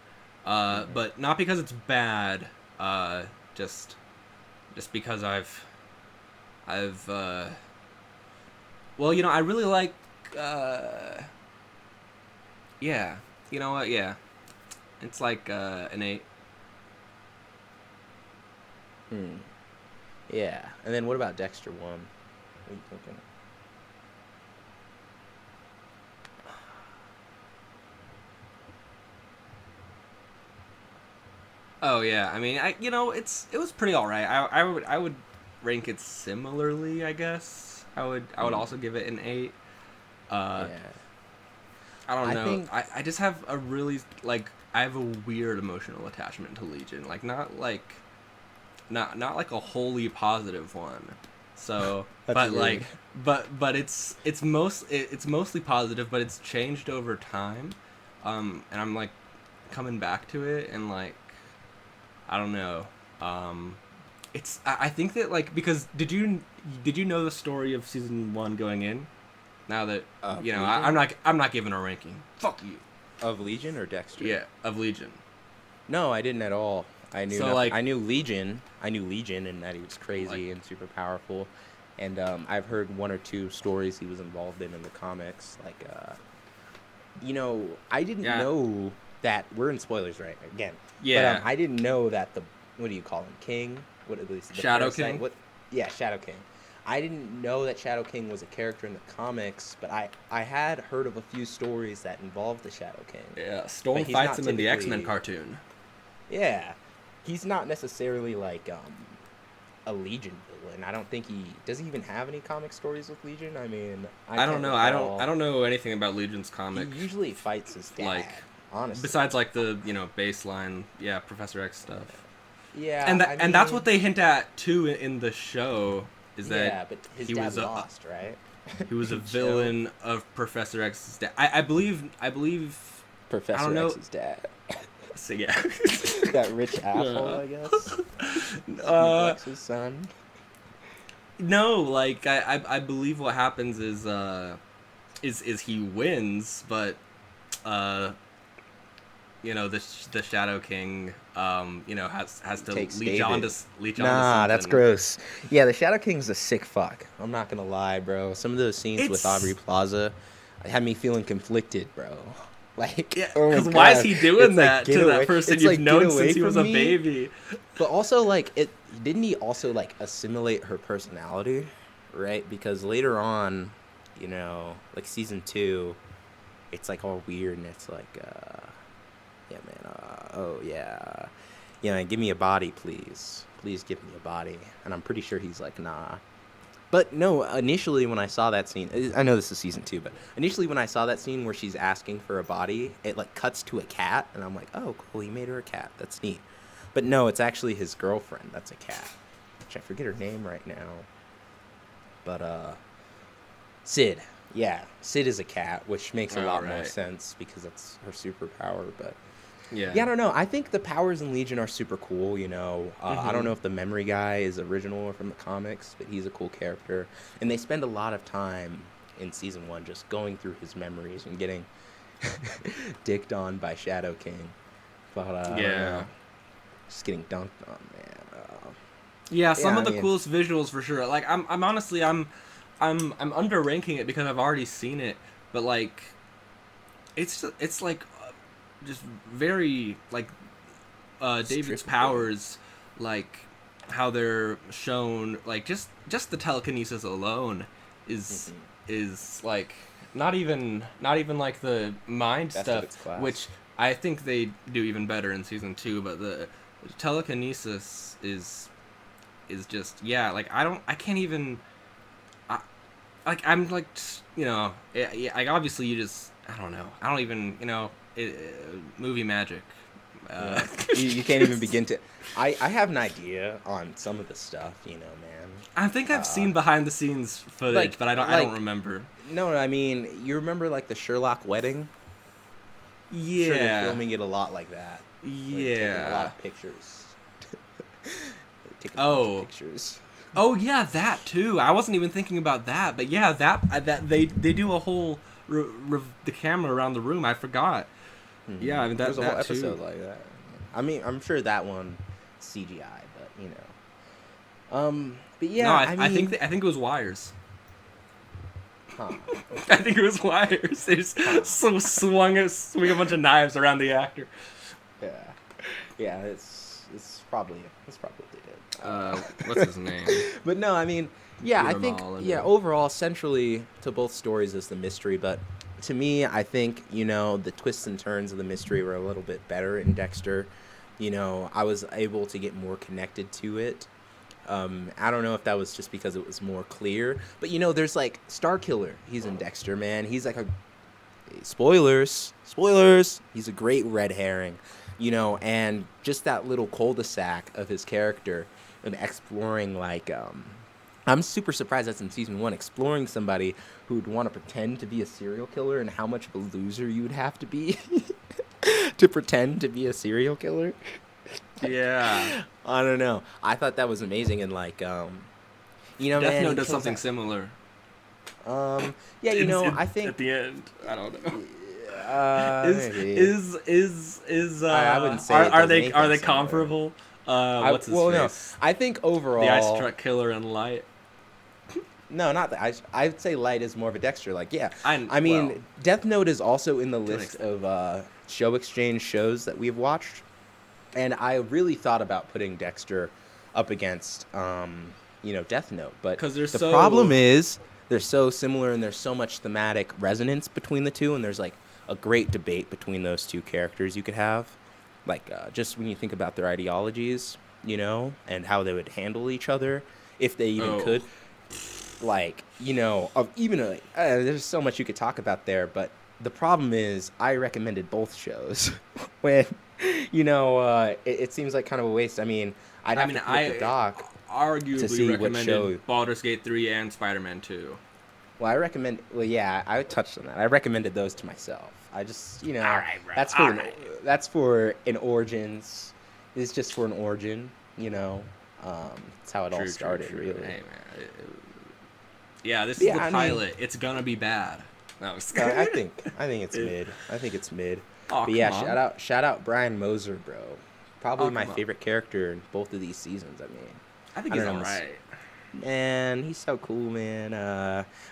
Mm-hmm. but not because it's bad. Just because I've well, I really like. Yeah. You know what? Yeah. It's like an 8. Hmm. Yeah. And then what about Dexter 1? What are you thinking? Oh yeah, I mean, it was pretty all right. I would rank it similarly, I guess. I would Hmm. also give it an 8. Uh, Yeah. I don't I know. think. I just have a really I have a weird emotional attachment to Legion. Like not like a wholly positive one. So, That's but weird. it's mostly positive, but it's changed over time. And I'm like coming back to it, and like I don't know. Um, I think that like because did you know the story of season 1 going in? Now that Of I'm Legion? not giving a ranking. Fuck you. Of Legion or Dexter? Yeah, of Legion. No, I didn't at all. I knew So nothing. like I knew Legion. I knew Legion and that he was like crazy and super powerful. And I've heard one or two stories he was involved in the comics. Like, I didn't yeah know that we're in spoilers right again, but yeah I didn't know that the what do you call him, King? What at least the Shadow parasite? King. What? Yeah, Shadow King. I didn't know that Shadow King was a character in the comics, but I had heard of a few stories that involved the Shadow King. Yeah, But Storm he's fights not him in the X-Men typically, cartoon. yeah, he's not necessarily like a Legion villain. I don't think he does. He even have any comic stories with Legion? I mean, I I don't can't know. I recall. don't know anything about Legion's He comic. usually fights his Like dad, honestly. besides like the baseline, yeah, Professor X stuff. Yeah, And I that's what mean, they hint at too in the show is that yeah, but his he dad was lost, right? he was a In show, villain of Professor X's dad. I believe I don't Professor know. X's dad, So yeah. that rich asshole, uh, I guess. Evil uh, X's son. no, like I believe what happens is he wins, but uh the Shadow King has to Takes leech on David. to Nah, that's something. gross. Yeah, the Shadow King's a sick fuck. I'm not gonna lie, bro. Some of those scenes with Aubrey It's Plaza had me feeling conflicted, bro. Like, yeah, oh my because why is god, he doing it's like that get to that away. person It's you've like get known away since he was from a me. baby? But also, like, it didn't he also like assimilate her personality, right? Because later on, like season 2, it's like all weird and it's like, yeah, man, oh yeah, give me a body, please, please give me a body. And I'm pretty sure he's like, nah. But no, initially when I saw that scene, I know this is season 2, but initially when I saw that scene where she's asking for a body, it like cuts to a cat, and I'm like, oh, cool, he made her a cat. That's neat. But no, it's actually his girlfriend. That's a cat. Which I forget her name right now. But Sid. Yeah, Sid is a cat, which makes a lot more sense because that's her superpower. But yeah, I don't know. I think the powers in Legion are super cool. You know, I don't know if the memory guy is original or from the comics, but he's a cool character, and they spend a lot of time in season 1 just going through his memories and getting dicked on by Shadow King. But I don't know. Just getting dunked on, man. Yeah, some of the coolest visuals for sure. Like I'm honestly I'm underranking it because I've already seen it, but like it's like just very like David's powers, like how they're shown, like just the telekinesis alone is like not even like the mind Best stuff, which I think they do even better in season 2, but the telekinesis is just, yeah, like I can't even, I'm like, you know, yeah, like obviously you just, I don't even, you know, movie magic. You can't even begin to. I have an idea on some of the stuff, you know, man. I think I've seen behind the scenes footage, like, but I don't remember. No, I mean, you remember like the Sherlock wedding? Yeah. Sure, they're filming it a lot like that. Yeah. They're taking a lot of pictures. Taking a bunch of pictures. Oh yeah, that too. I wasn't even thinking about that, but yeah, that they do a whole the camera around the room. I forgot. Mm-hmm. Yeah, I mean there's a whole that episode too. like that. I mean, I'm sure that one CGI, but you know. But yeah, no, I mean, I think it was wires. Huh. I think it was wires. They just swing a bunch of knives around the actor. Yeah, it's probably what they did. What's his name? But no, I mean, yeah, I think overall, centrally to both stories is the mystery, but to me, I think, you know, the twists and turns of the mystery were a little bit better in Dexter. You know, I was able to get more connected to it. I don't know if that was just because it was more clear, but you know, there's like Starkiller. He's in Dexter, man. He's like spoilers. He's a great red herring, you know, and just that little cul-de-sac of his character and exploring like, I'm super surprised that's in season 1, exploring somebody who would want to pretend to be a serial killer and how much of a loser you would have to be to pretend to be a serial killer. Yeah. I don't know. I thought that was amazing, and like, you know, Death man, Note does something similar. Yeah, you know, I think at the end, I don't know. I wouldn't say are they comparable? What's his face? No, I think overall the Ice Truck Killer and Light. No, not that. I'd say Light is more of a Dexter. Like, yeah. I mean, well, Death Note is also in the list of show exchange shows that we've watched, and I really thought about putting Dexter up against, you know, Death Note, but the problem is they're so similar and there's so much thematic resonance between the two, and there's like a great debate between those two characters you could have, like just when you think about their ideologies, you know, and how they would handle each other if they even could. Like, you know, there's so much you could talk about there, but the problem is I recommended both shows when, you know, it seems like kind of a waste. I mean, I'd have to put the doc arguably to see recommended what show. Baldur's Gate 3 and Spider-Man 2. Well, yeah, I touched on that. I recommended those to myself. I just, you know, all right, bro. That's for an origins. It's just for an origin, you know. That's how it all started, really. Hey, man. Yeah, this is the pilot. It's gonna be bad. No, I think it's mid. I think it's mid. Oh, but yeah, shout out Brian Moser, bro. Probably my favorite character in both of these seasons. I think he's alright. Man, he's so cool, man.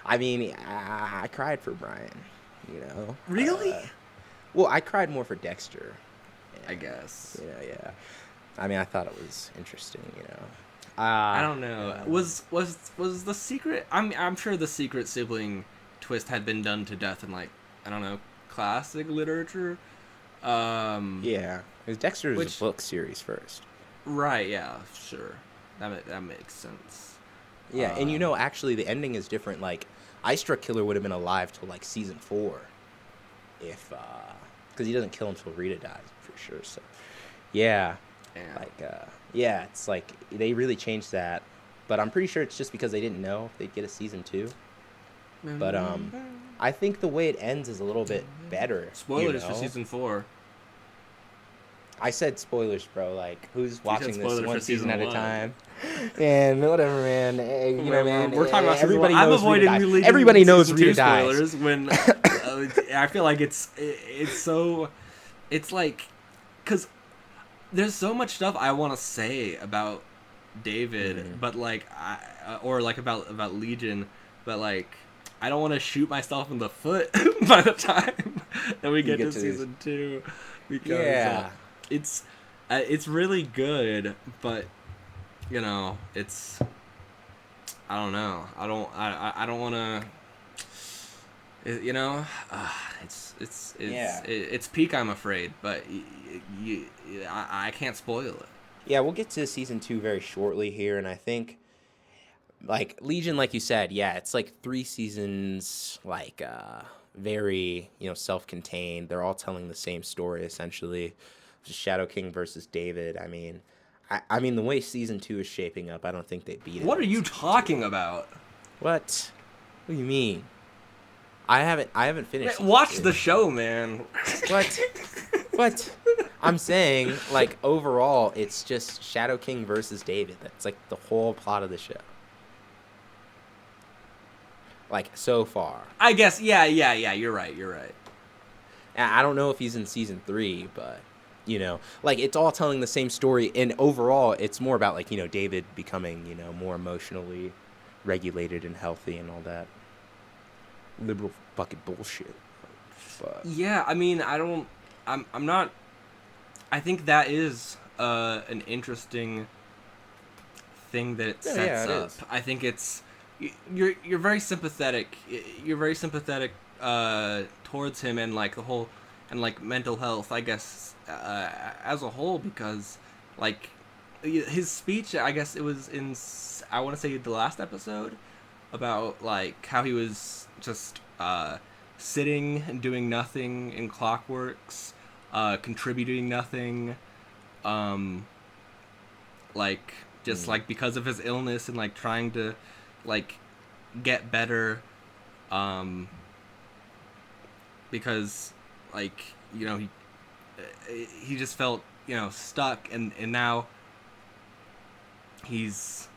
I mean, I cried for Brian. You know. Really? Well, I cried more for Dexter. I guess. Yeah. I mean, I thought it was interesting. You know. I don't know. Was the secret? I'm sure the secret sibling twist had been done to death in, like, I don't know, classic literature. Yeah, because Dexter is a book series first. Right. Yeah. Sure. That makes sense. Yeah, and actually the ending is different. Like, Ice Truck Killer would have been alive till like season 4, if because he doesn't kill until Rita dies for sure. So, yeah, Yeah. yeah, it's like they really changed that, but I'm pretty sure it's just because they didn't know if they'd get a season 2. But I think the way it ends is a little bit better. Spoilers for season 4. I said spoilers, bro. Like, who's watching this one season at a 1. time? Man, whatever, man. Man. We're talking about everybody I'm knows avoiding Rita dies. leading Everybody knows season 2 Rita dies. spoilers when I feel like it's so, it's like, because there's so much stuff I want to say about David, but like or like about Legion, but like I don't want to shoot myself in the foot by the time that we get to season 2, because it's really good, but it's, I don't know. I don't want to. It's peak. I'm afraid, but I can't spoil it. Yeah, we'll get to season 2 very shortly here, and I think, like, Legion, like you said, yeah, it's like 3 seasons, like very self-contained. They're all telling the same story essentially. Shadow King versus David. I mean, the way season 2 is shaping up, I don't think they beat it. What are you talking about? What do you mean? I haven't finished. Watch the show, man. What? I'm saying, like, overall, it's just Shadow King versus David. That's like the whole plot of the show. Like, so far. I guess, yeah. You're right. I don't know if he's in season 3, but like, it's all telling the same story, and overall it's more about, like, David becoming more emotionally regulated and healthy and all that liberal fucking bullshit. But yeah, I mean, I'm not. I think that is an interesting thing that it sets up. Is. I think it's, you're very sympathetic. You're very sympathetic towards him and like the whole, and like mental health, I guess, as a whole, because like his speech, I guess it was in, I want to say, the last episode, about like how he was just sitting and doing nothing in Clockworks, contributing nothing, like just like because of his illness and like trying to like get better, because like he just felt stuck, and now he's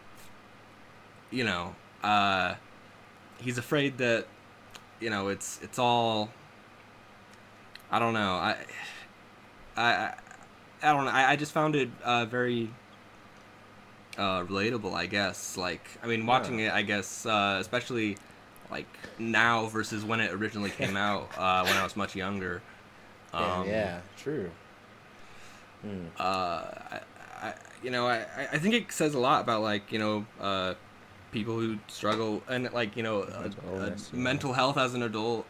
he's afraid that it's all, I don't know, I don't know, I just found it very relatable, I guess. Like, I mean, watching it, I guess, especially like now versus when it originally came out, when I was much younger. True. I think it says a lot about like people who struggle and like mental health as an adult,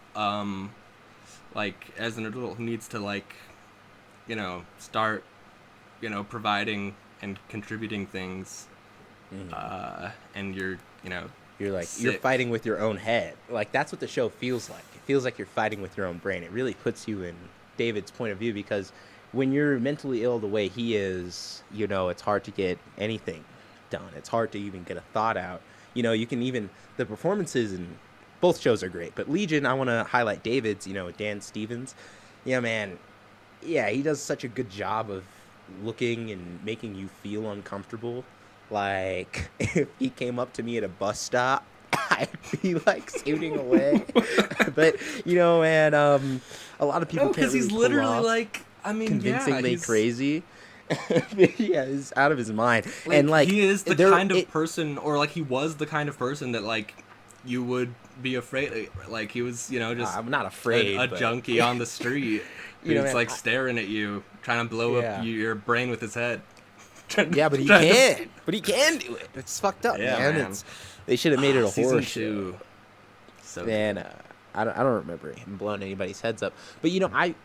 like as an adult who needs to like start providing and contributing things, and you're like sick. You're fighting with your own head. Like, that's what the show feels like. It feels like you're fighting with your own brain. It really puts you in David's point of view, because when you're mentally ill the way he is, it's hard to get anything done. It's hard to even get a thought out. You can even, the performances in both shows are great, but Legion, I want to highlight David's, Dan Stevens. Yeah, man. Yeah, he does such a good job of looking and making you feel uncomfortable. Like, if he came up to me at a bus stop, I'd be like scooting away. But man, a lot of people can't because really he's literally pull off like, I mean, convincingly crazy. Yeah, he's out of his mind. Like, and like, he is the kind of person, or like he was the kind of person that like you would be afraid. Like, he was, just I'm not afraid. A junkie on the street. Who's like staring at you, trying to blow up your brain with his head. Yeah, but he can. But he can do it. It's fucked up, man. They should have made it a horror show. So man, I don't remember him blowing anybody's heads up. But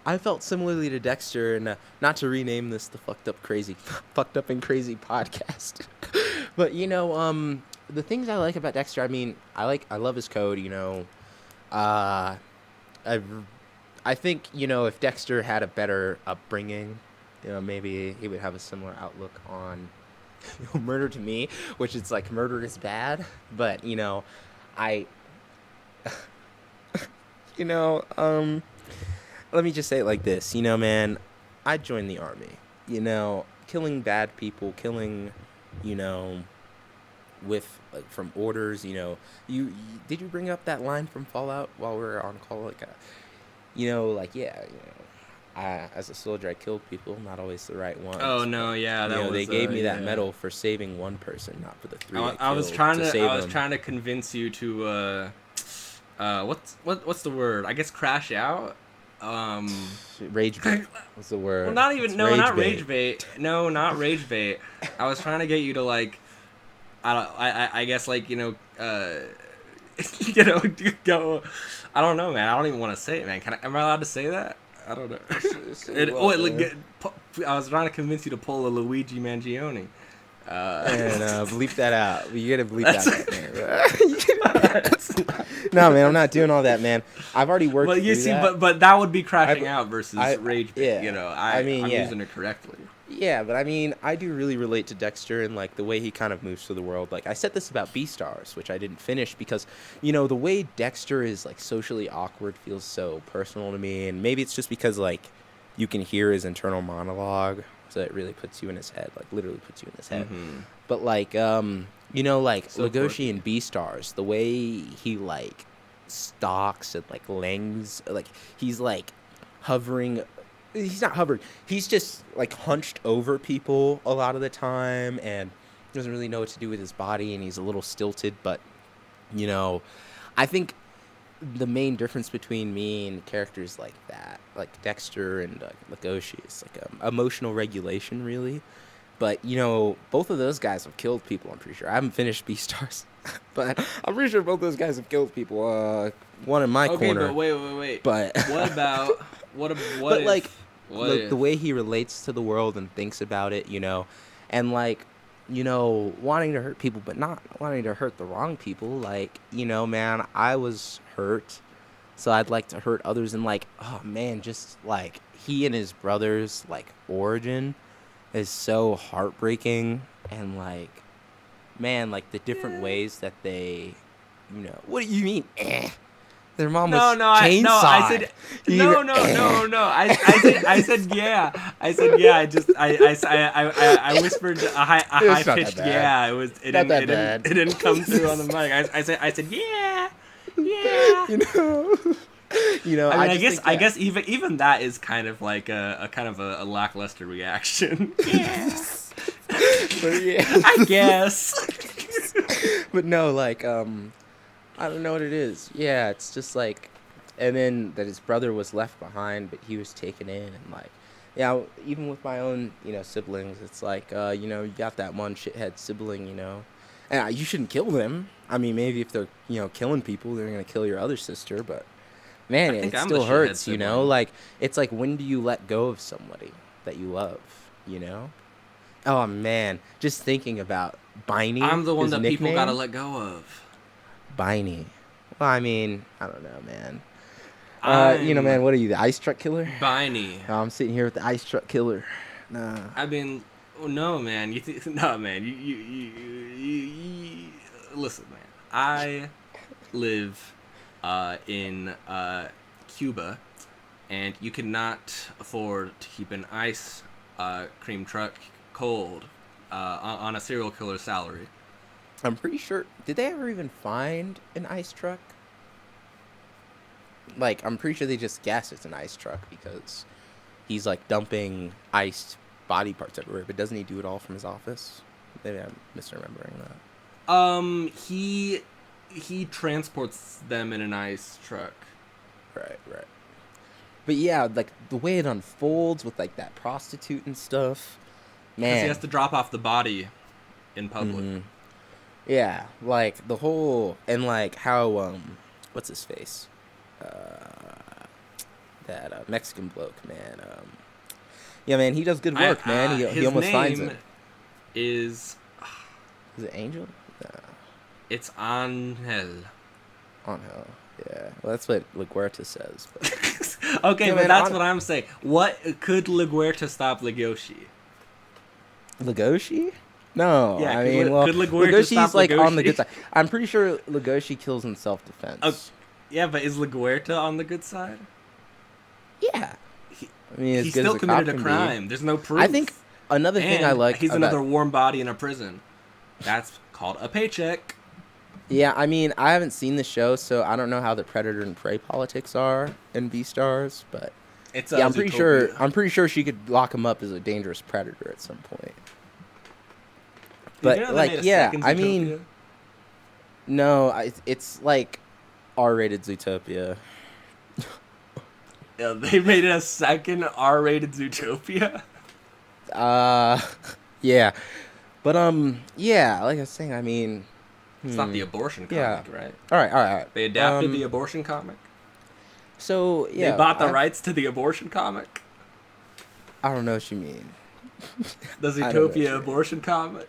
I felt similarly to Dexter, and not to rename this the fucked up and crazy podcast. But the things I like about Dexter, I mean, I love his code, you know. Uh, I I think, you know, if Dexter had a better upbringing, you know, maybe he would have a similar outlook on murder to me, which is like murder is bad, but you know, I you know, let me just say it like this, you know, man, I'd join the army. You know, killing bad people, killing, you know, with like from orders, you know, you did you bring up that line from Fallout while we were on call like you know, like yeah, you know, I as a soldier I killed people, not always the right Oh ones, but no, yeah, you that know, they was gave me that yeah. medal for saving one person, not for the three I I was killed trying to to save I was them. trying to convince you to what's the word? I guess crash out. Um, Rage bait was the well, word. not even It's no, rage not bait. rage bait. No, not rage bait. I was trying to get you to like I guess like you know go. I don't know, man. I don't even want to say it, man. Am I allowed to say that? I don't know. Say what, man? I was trying to convince you to pull a Luigi Mangione. And bleep that out. You gotta bleep That's out that name. No, man, I'm not doing all that, man. I've already worked Well, you through see, that. but that would be I've, crashing out versus I, rage bait. You yeah. know, I mean, I'm yeah, using it correctly. yeah, but I mean, I do really relate to Dexter and like the way he kind of moves through the world. Like I said this about Beastars, which I didn't finish because, you know, the way Dexter is like socially awkward feels so personal to me, and maybe it's just because like you can hear his internal monologue, so it really puts you in his head, like literally puts you in his head. Mm-hmm. But like you know, like So Legoshi quirky. and Beastars, the way he like stalks and like langs, like he's like hovering. He's not hovering. He's just like hunched over people a lot of the time, and doesn't really know what to do with his body, and he's a little stilted. But you know, I think the main difference between me and characters like that, like Dexter and Legoshi, is like emotional regulation, really. But you know, both of those guys have killed people. I'm pretty sure. I haven't finished Beastars, but I'm pretty sure both those guys have killed people. One in my Okay, but corner, wait. but What about what but like if what the way if he relates to the world and thinks about it, you know, and like you know, wanting to hurt people, but not wanting to hurt the wrong people. Like you know, man, I was hurt, so I'd like to hurt others. And like, oh man, just like he and his brothers like origin is so heartbreaking, and like man, like the different yeah. ways that they, you know, what do you mean? Their mom No, was no, I chainsawed. said You no. I said yeah. I said yeah. I whispered a high it's not that pitched bad. yeah. Not that bad. It didn't come through on the mic. I said yeah, yeah. You know, you know. I I mean, just think I that. guess even that is kind of like a kind of a lackluster reaction. Yeah, But yeah, I guess. but no, like I don't know what it is. Yeah, it's just like, and then that his brother was left behind, but he was taken in, and like, yeah, even with my own, you know, siblings, it's like, you know, you got that one shithead sibling, you know, and you shouldn't kill them. I mean, maybe if they're, you know, killing people, they're gonna kill your other sister, but I man, think it I'm the still shithead hurts, you know. sibling. Like, it's like when do you let go of somebody that you love, you know? Oh man, just thinking about Biney, I'm the one his that people gotta nickname. let go of. Biney. Well, I mean, I don't know, man. You know, I'm man, what are you, the ice truck killer? Biney. Oh, I'm sitting here with the ice truck killer. Nah. I mean, no, man. No, man. Listen, man. I live in Cuba, and you cannot afford to keep an ice cream truck cold on a serial killer salary. I'm pretty sure. Did they ever even find an ice truck? Like, I'm pretty sure they just guessed it's an ice truck because he's like dumping iced body parts everywhere. But doesn't he do it all from his office? Maybe I'm misremembering that. He transports them in an ice truck Right, right. But yeah, like the way it unfolds with like that prostitute and stuff, because he has man. to drop off the body in public. Hmm. Yeah, like the whole and like how what's his face? Uh, that Mexican bloke, man. Yeah, man, he does good I work, man. He His almost finds it. name is Is it Angel? Nah. It's on hell. On hell. Yeah. Well, that's what LaGuerta says. But Okay, yeah, but man. that's what I'm saying. What could LaGuerta stop Legoshi? Legoshi? No, Yeah, I mean, well, could LaGuerta Legoshi's stop like on the good Legoshi? side. I'm pretty sure Legoshi kills in Oh, self-defense. yeah, but is LaGuerta on the good side? Yeah. He, I mean, as he good as still a cop committed a can be. crime. There's no I think proof. another thing I And like he's about another warm body in a prison. That's called a paycheck. yeah, I mean, I haven't seen the show, so I don't know how the predator and prey politics are in Beastars, but It's yeah, Zootopia. I'm pretty sure she could lock him up as a dangerous predator at some point. Did you But know they made like, a yeah, second I mean, Zootopia? no, it's like R-rated Zootopia. Yeah, they made a second R-rated Zootopia. Uh, yeah, but yeah, like I was saying, I mean, It's not the abortion yeah. comic, right? All right. They adapted the abortion comic. So They yeah, bought the rights to the abortion comic. I don't know what you mean. The I don't know what you Zootopia mean. abortion comic.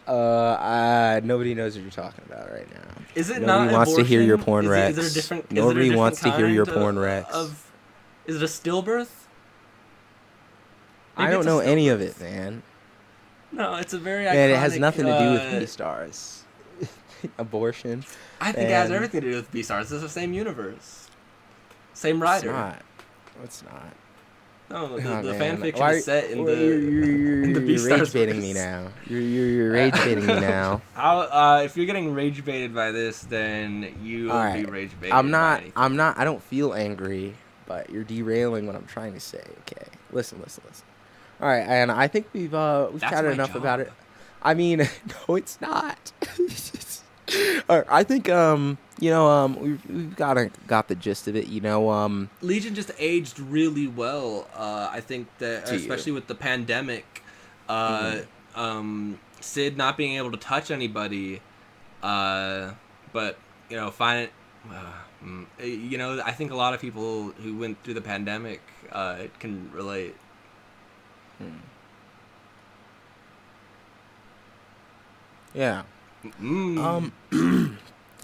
Nobody knows what you're talking about right now. Is it Nobody not wants to hear your abortion? porn, Is Rex. there a different? Nobody is there a wants to different hear your kind porn, Rex. Is it a stillbirth? I Maybe don't it's a know any of stillbirth. it, man. No, it's a very iconic. Man, it has nothing to do with Beastars. Abortion. I think it has and everything to do with Beastars. It's the same universe, same It's writer. not. It's not. No, Oh, the man. fan fiction Why- is set in well, the in the you're Beastars rage baiting verse. me now. You're rage baiting me now. If you're getting rage baited by this, then you will All be right. rage baited. I'm by not. anything. I'm not. I don't feel angry, but you're derailing what I'm trying to say. Okay. Listen. All right, and I think we've That's chatted my enough job. about it. I mean, no, it's not. All right, I think we've got the gist of it. Legion just aged really well. I think that To you. especially with the pandemic, Sid not being able to touch anybody, but find it. I think a lot of people who went through the pandemic can relate. Yeah. Mm.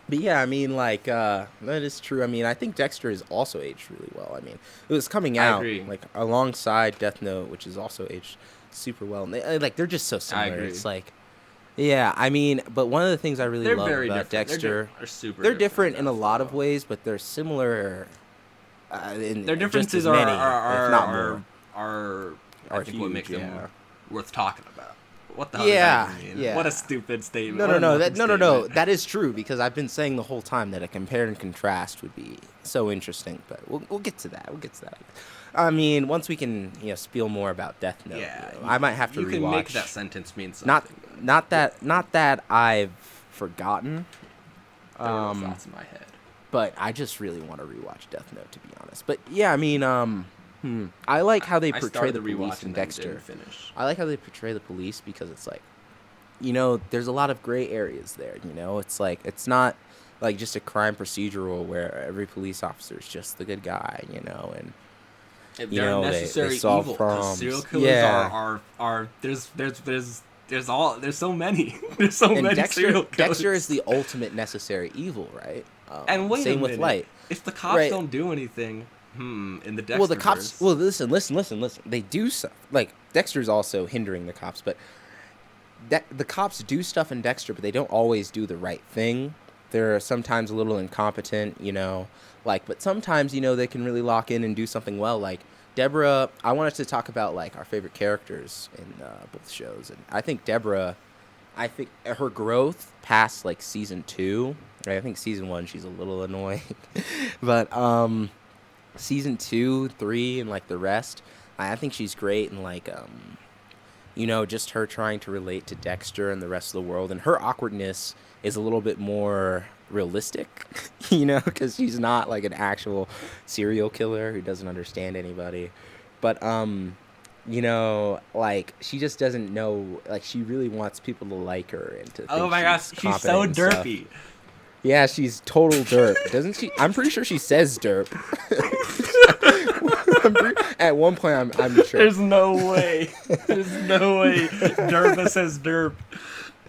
But yeah, I mean, like, that is true. I mean, I think Dexter is also aged really well. I mean, it was coming I out agree. like alongside Death Note, which is also aged super well. And they're just so similar. agree. It's like, yeah, I mean, but one of the things I really They're love very about different. Dexter, They're super. they're different in a lot of enough, ways, but they're similar. In Their just differences as many, if not are more. I think what huge, makes yeah. them worth talking about. What the hell Yeah, does that even mean? yeah. What a stupid statement. No, What no, a no, nothing no. statement. That is true because I've been saying the whole time that a compare and contrast would be so interesting. But we'll get to that. I mean, once we can spiel more about Death Note, Yeah, I might have to you rewatch. can make that sentence mean not something. not that I've forgotten. There were no thoughts in my head. But I just really want to rewatch Death Note, to be honest. But yeah, I mean, I like how they I portray started the the police rewatch in and then Dexter. didn't finish. I like how they portray the police because it's like, there's a lot of gray areas there. It's like it's not like just a crime procedural where every police officer is just the good guy, and They're they necessary solve evil. 'Cause problems. serial killers Yeah. are there's so many there's so And many serial killers. Dexter is the ultimate necessary evil, right? And wait same a with minute. Light. If the cops Right. don't do anything, in the Dexter Well, the cops. Well, listen. They do stuff. Like Dexter's also hindering the cops, but the cops do stuff in Dexter, but they don't always do the right thing. They're sometimes a little incompetent, but sometimes they can really lock in and do something well. Like Deborah, I wanted to talk about like our favorite characters in both shows, and I think Deborah. I think her growth past like season 2. Right? I think season 1 she's a little annoying, but season 2, 3, and like the rest, I think she's great. And like just her trying to relate to Dexter and the rest of the world, and her awkwardness is a little bit more realistic, because she's not like an actual serial killer who doesn't understand anybody, but like she just doesn't know, like she really wants people to like her and to think oh my gosh, she's competent so and stuff. derpy. Yeah, she's total derp, doesn't she? I'm pretty sure she says derp. At one point, I'm sure. There's no way. There's no way. Derpa says derp.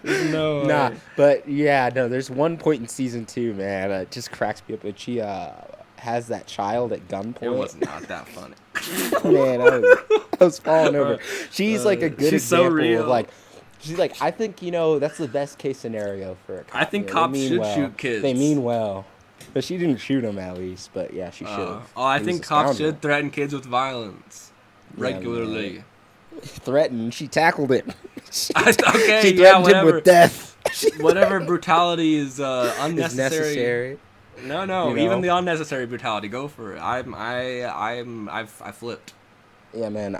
There's no Nah, way. but yeah, no. There's one point in season 2, man. It just cracks me up. When she has that child at It gunpoint. was not that funny. Man, I was falling over. She's like a good She's so example of real. like, she's like, I think that's the best case scenario for a I cop. think They cops mean should well. shoot They kids. mean well, but she didn't shoot him at least. But yeah, she should have. I He was think a cops scoundrel. should threaten kids with violence Yeah, man. regularly. Threatened. She tackled him. Okay, She yeah, threatened him whatever. with death. Whatever brutality is Is unnecessary. necessary. No, You no, even know. the unnecessary brutality, go for it. I flipped. Yeah, man.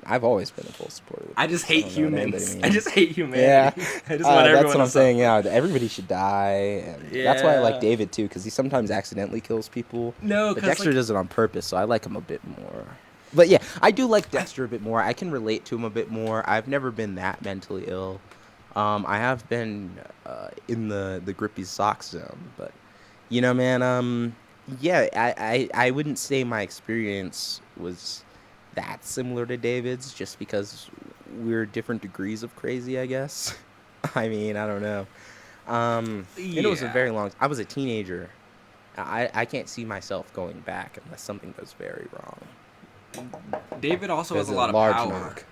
I've always been a full supporter of the I just police. I hate don't know what anybody humans. I means. just hate Yeah, humanity. I just want that's everyone what to I'm saying. suffer. Yeah, everybody should die, and that's why I like Yeah. David too, because he sometimes accidentally kills people. No, But because Dexter like does it on purpose, so I like him a bit more. But yeah, I do like Dexter a bit more. I can relate to him a bit more. I've never been that mentally ill. I have been in the grippy sock zone, but man. Yeah, I wouldn't say my experience was that similar to David's, just because we're different degrees of crazy, I guess. I mean, I don't know. It was a yeah. very long. I was a teenager. I can't see myself going back unless something goes very wrong. David also has There's a a lot of large power. knock.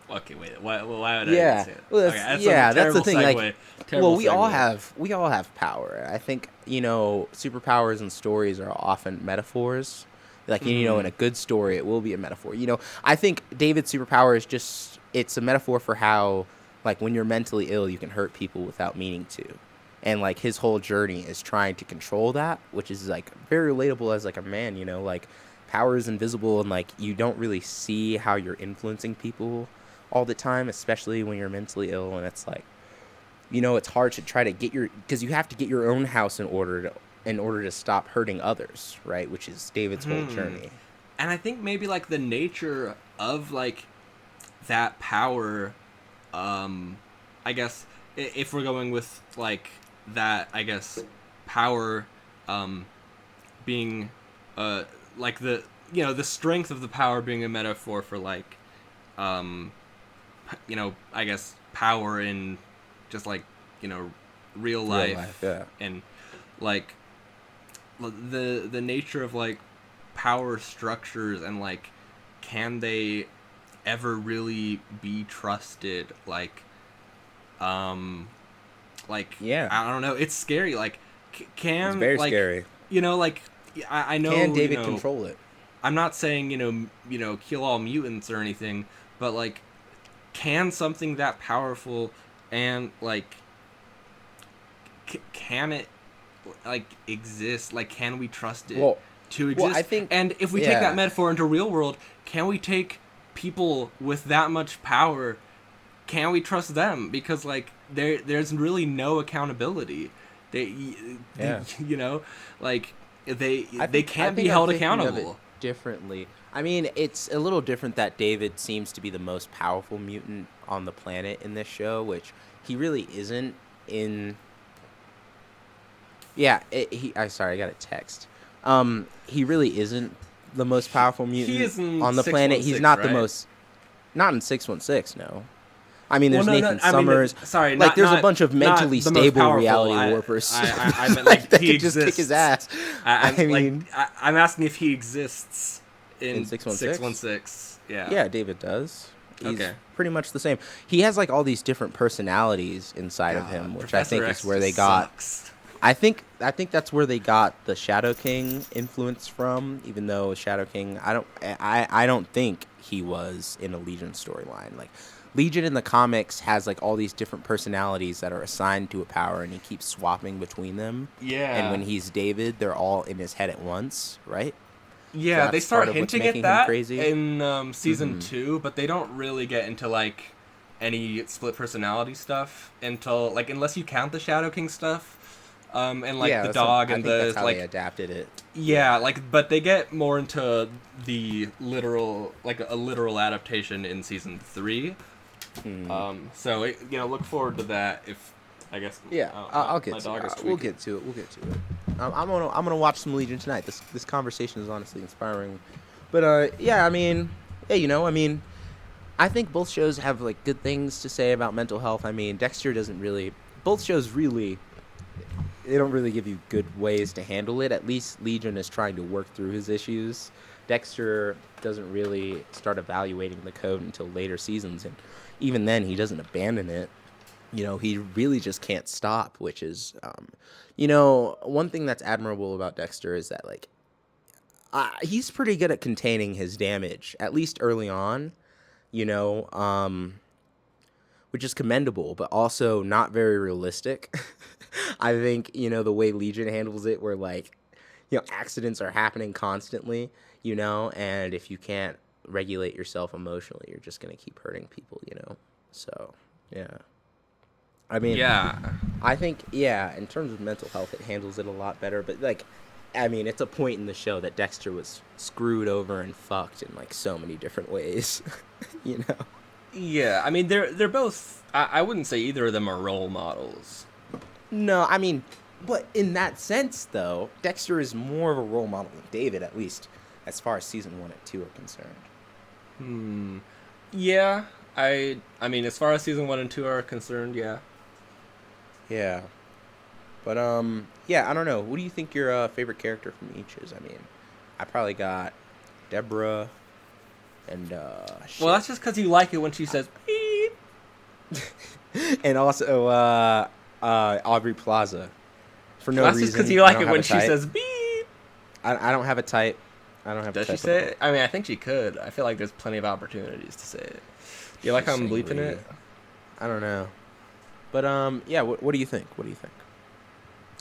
Okay, wait. Why would I even Yeah, say it? well, Okay, that's yeah, a that's the terrible thing. segue. Like, Terrible well, segue. we all have power. I think superpowers and stories are often metaphors. Like in a good story, it will be a metaphor. I think David's superpower is just it's a metaphor for how like when you're mentally ill, you can hurt people without meaning to, and like his whole journey is trying to control that, which is like very relatable as like a man. Like power is invisible and like you don't really see how you're influencing people all the time, especially when you're mentally ill, and it's like it's hard to try to get because you have to get your own house in order to stop hurting others, right? Which is David's whole journey. And I think maybe like the nature of like that power, I guess if we're going with like that, I guess power, being, like the strength of the power being a metaphor for like, I guess power in just like real Real life, life, yeah. and like the nature of like power structures, and like can they ever really be trusted, like Yeah. I don't know, it's scary, like It's can very like scary. like I know Can David control it? I'm not saying kill all mutants or anything, but like can something that powerful and like can it like exist, like can we trust it Well, to exist? I think, and if we take that yeah. metaphor into real world, can we take people with that much power, can we trust them? Because like there's really no accountability. they, Yeah. like they I they think, I can't be think I'm held thinking of it accountable. differently. I mean, it's a little different that David seems to be the most powerful mutant on the planet in this show, which he really isn't in. Yeah, I sorry, I got a text. He really isn't the most powerful mutant He is in on the planet. He's 616, not the right? most. Not in 616, no. I mean, Well, there's no, Nathan I mean, Summers. sorry, Like, not there's a not bunch of not mentally the most stable powerful. reality I, warpers. I meant like that he could just kick his exists. ass. I mean, like I'm asking if he exists in in 616. 616. Yeah. Yeah, David does. He's Okay. pretty much the same. He has like all these different personalities inside of God, him, which Professor I think X is where they just got. sucks. I think that's where they got the Shadow King influence from. Even though Shadow King, I don't think he was in a Legion storyline. Like Legion in the comics has like all these different personalities that are assigned to a power, and he keeps swapping between them. Yeah. And when he's David, they're all in his head at once, right? Yeah, So they that's start part of what's hinting at making him that crazy. in season Mhm. 2, but they don't really get into like any split personality stuff until like unless you count the Shadow King stuff, and like the dog I and think the that's how like they adapted it. yeah, like but they get more into the literal like a literal adaptation in season 3. So look forward to that if I guess. Yeah, oh, I'll my get to dog is it. We'll tweaking. get to it. We'll get to it. I'm gonna watch some Legion tonight. This conversation is honestly inspiring. But yeah, I mean, I think both shows have like good things to say about mental health. I mean, Dexter doesn't really. Both shows really, they don't really give you good ways to handle it. At least Legion is trying to work through his issues. Dexter doesn't really start evaluating the code until later seasons, and even then, he doesn't abandon it. He really just can't stop, which is, one thing that's admirable about Dexter is that like he's pretty good at containing his damage, at least early on. You know, which is commendable, but also not very realistic. I think, the way Legion handles it, where like, accidents are happening constantly, and if you can't regulate yourself emotionally, you're just going to keep hurting people. So, yeah. I mean, Yeah. I think, yeah, in terms of mental health, it handles it a lot better, but like, I mean, it's a point in the show that Dexter was screwed over and fucked in like so many different ways, you know? Yeah, I mean they're both. I wouldn't say either of them are role models. No, I mean, but in that sense, though, Dexter is more of a role model than David, at least as far as season 1 and 2 are concerned. Yeah, I mean as far as season 1 and 2 are concerned, yeah. Yeah. But, yeah, I don't know. What do you think your favorite character from each is? I mean, I probably got Deborah and, shit. Well, that's just because you like it when she says beep. And also, Aubrey Plaza. For no That's reason. just because you I like don't it have when a she type. says beep. I don't have a type. I don't have Does a she type. say it? I mean, I think she could. I feel like there's plenty of opportunities to say it. Do you like how I'm bleeping it? I don't know. But, yeah, what do you think? What do you think?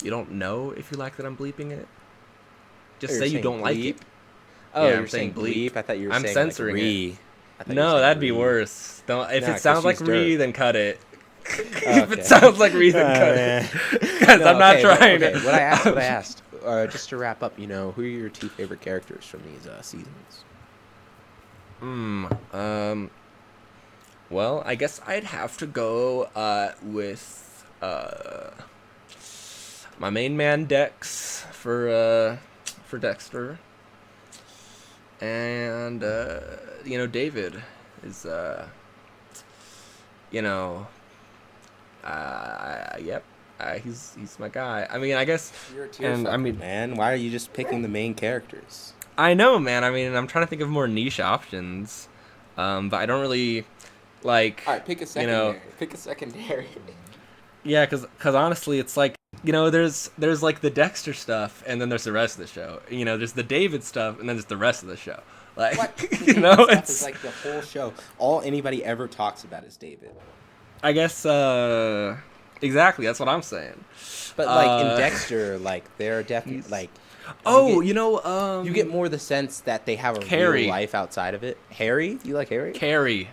You don't know if you like that I'm bleeping it? Just Oh, say you're you don't saying like bleep? it. Oh, Yeah, you're I'm saying saying bleep. bleep? I thought you were I'm saying censoring like it. re. I thought you were No, saying that'd be re. worse. Don't. If Nah, it 'cause sounds like she's re, dirt. then cut it. Oh, If it okay. sounds like re, then cut Man. it. Because No, I'm not okay, but- trying okay, to. What I asked, just to wrap up, who are your 2 favorite characters from these seasons? Well, I guess I'd have to go with my main man Dex for Dexter, and David is you know yep. He's my guy. I mean, I guess, You're a tear and I mean, man. Why are you just picking the main characters? I know, man. I mean, I'm trying to think of more niche options, but I don't really like. All right, pick a You secondary. know, Pick a secondary. yeah, because honestly, it's like there's like the Dexter stuff, and then there's the rest of the show. There's the David stuff, and then there's the rest of the show. Like, What? it's It's like the whole show. All anybody ever talks about is David. I guess exactly. That's what I'm saying. But like in Dexter, like they're definitely like. Oh, You get more the sense that they have a Carrie. real life outside of it. Harry? You like Harry? Carrie.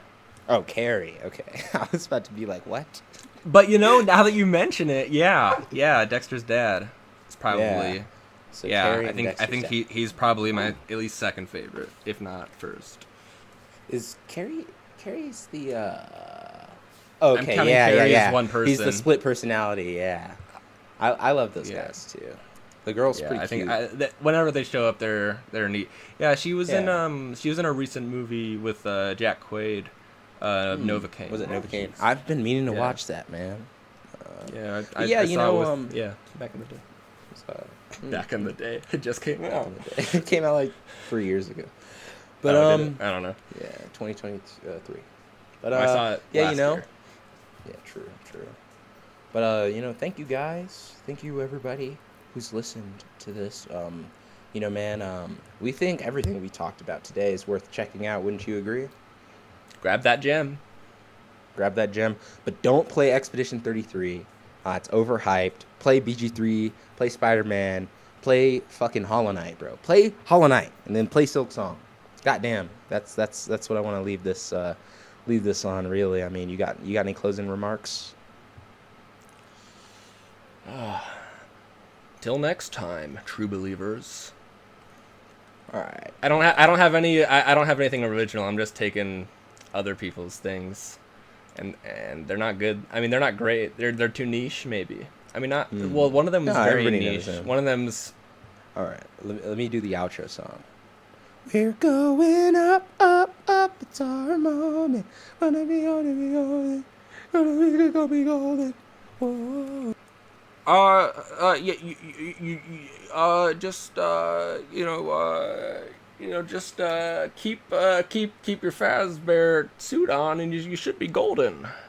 Oh, Carrie. Okay. I was about to be like, what? But now that you mention it, yeah, Dexter's dad. It's probably Yeah. So yeah. Carrie I and think Dexter's dad. he's probably my at least second favorite, if not first. Is Carrie's the Okay, I'm counting yeah, Carrie yeah, as yeah. one He's the person. split personality, yeah. I love those Yeah. guys too. The girl's Yeah, pretty I think cute. whenever they show up, they're neat. Yeah, she was in Yeah. a recent movie with Jack Quaid, Novocaine. Was it Novocaine? I've been meaning to Yeah. watch that, man. Yeah, Yeah, I you saw know, it with, yeah, back in the day. So, Back in the day, it just came back out. in the day. It came out like 3 years ago. But Oh, did it? I don't know. yeah, 2023. But I saw it yeah, last year. Yeah, true. But thank you guys. Thank you everybody who's listened to this. Man, we think everything we talked about today is worth checking out. Wouldn't you agree? Grab that gem. Grab that gem, but don't play Expedition 33. It's overhyped. Play BG3. Play Spider-Man. Play fucking Hollow Knight, bro. Play Hollow Knight, and then play Silk Song. Goddamn, that's what I want to leave this on. Really, I mean, you got any closing remarks? Till next time, true believers. All right. I don't have anything original. I'm just taking other people's things, and they're not good. I mean, they're not great. They're too niche, maybe. I mean, not well. One of them was No, very everybody knows niche. him. One of them's All right. Let me do the outro song. We're going up, up, up. up, it's our moment. Gonna be golden, gonna be golden. Whoa. Yeah, just, just keep your Fazbear suit on, and you should be golden.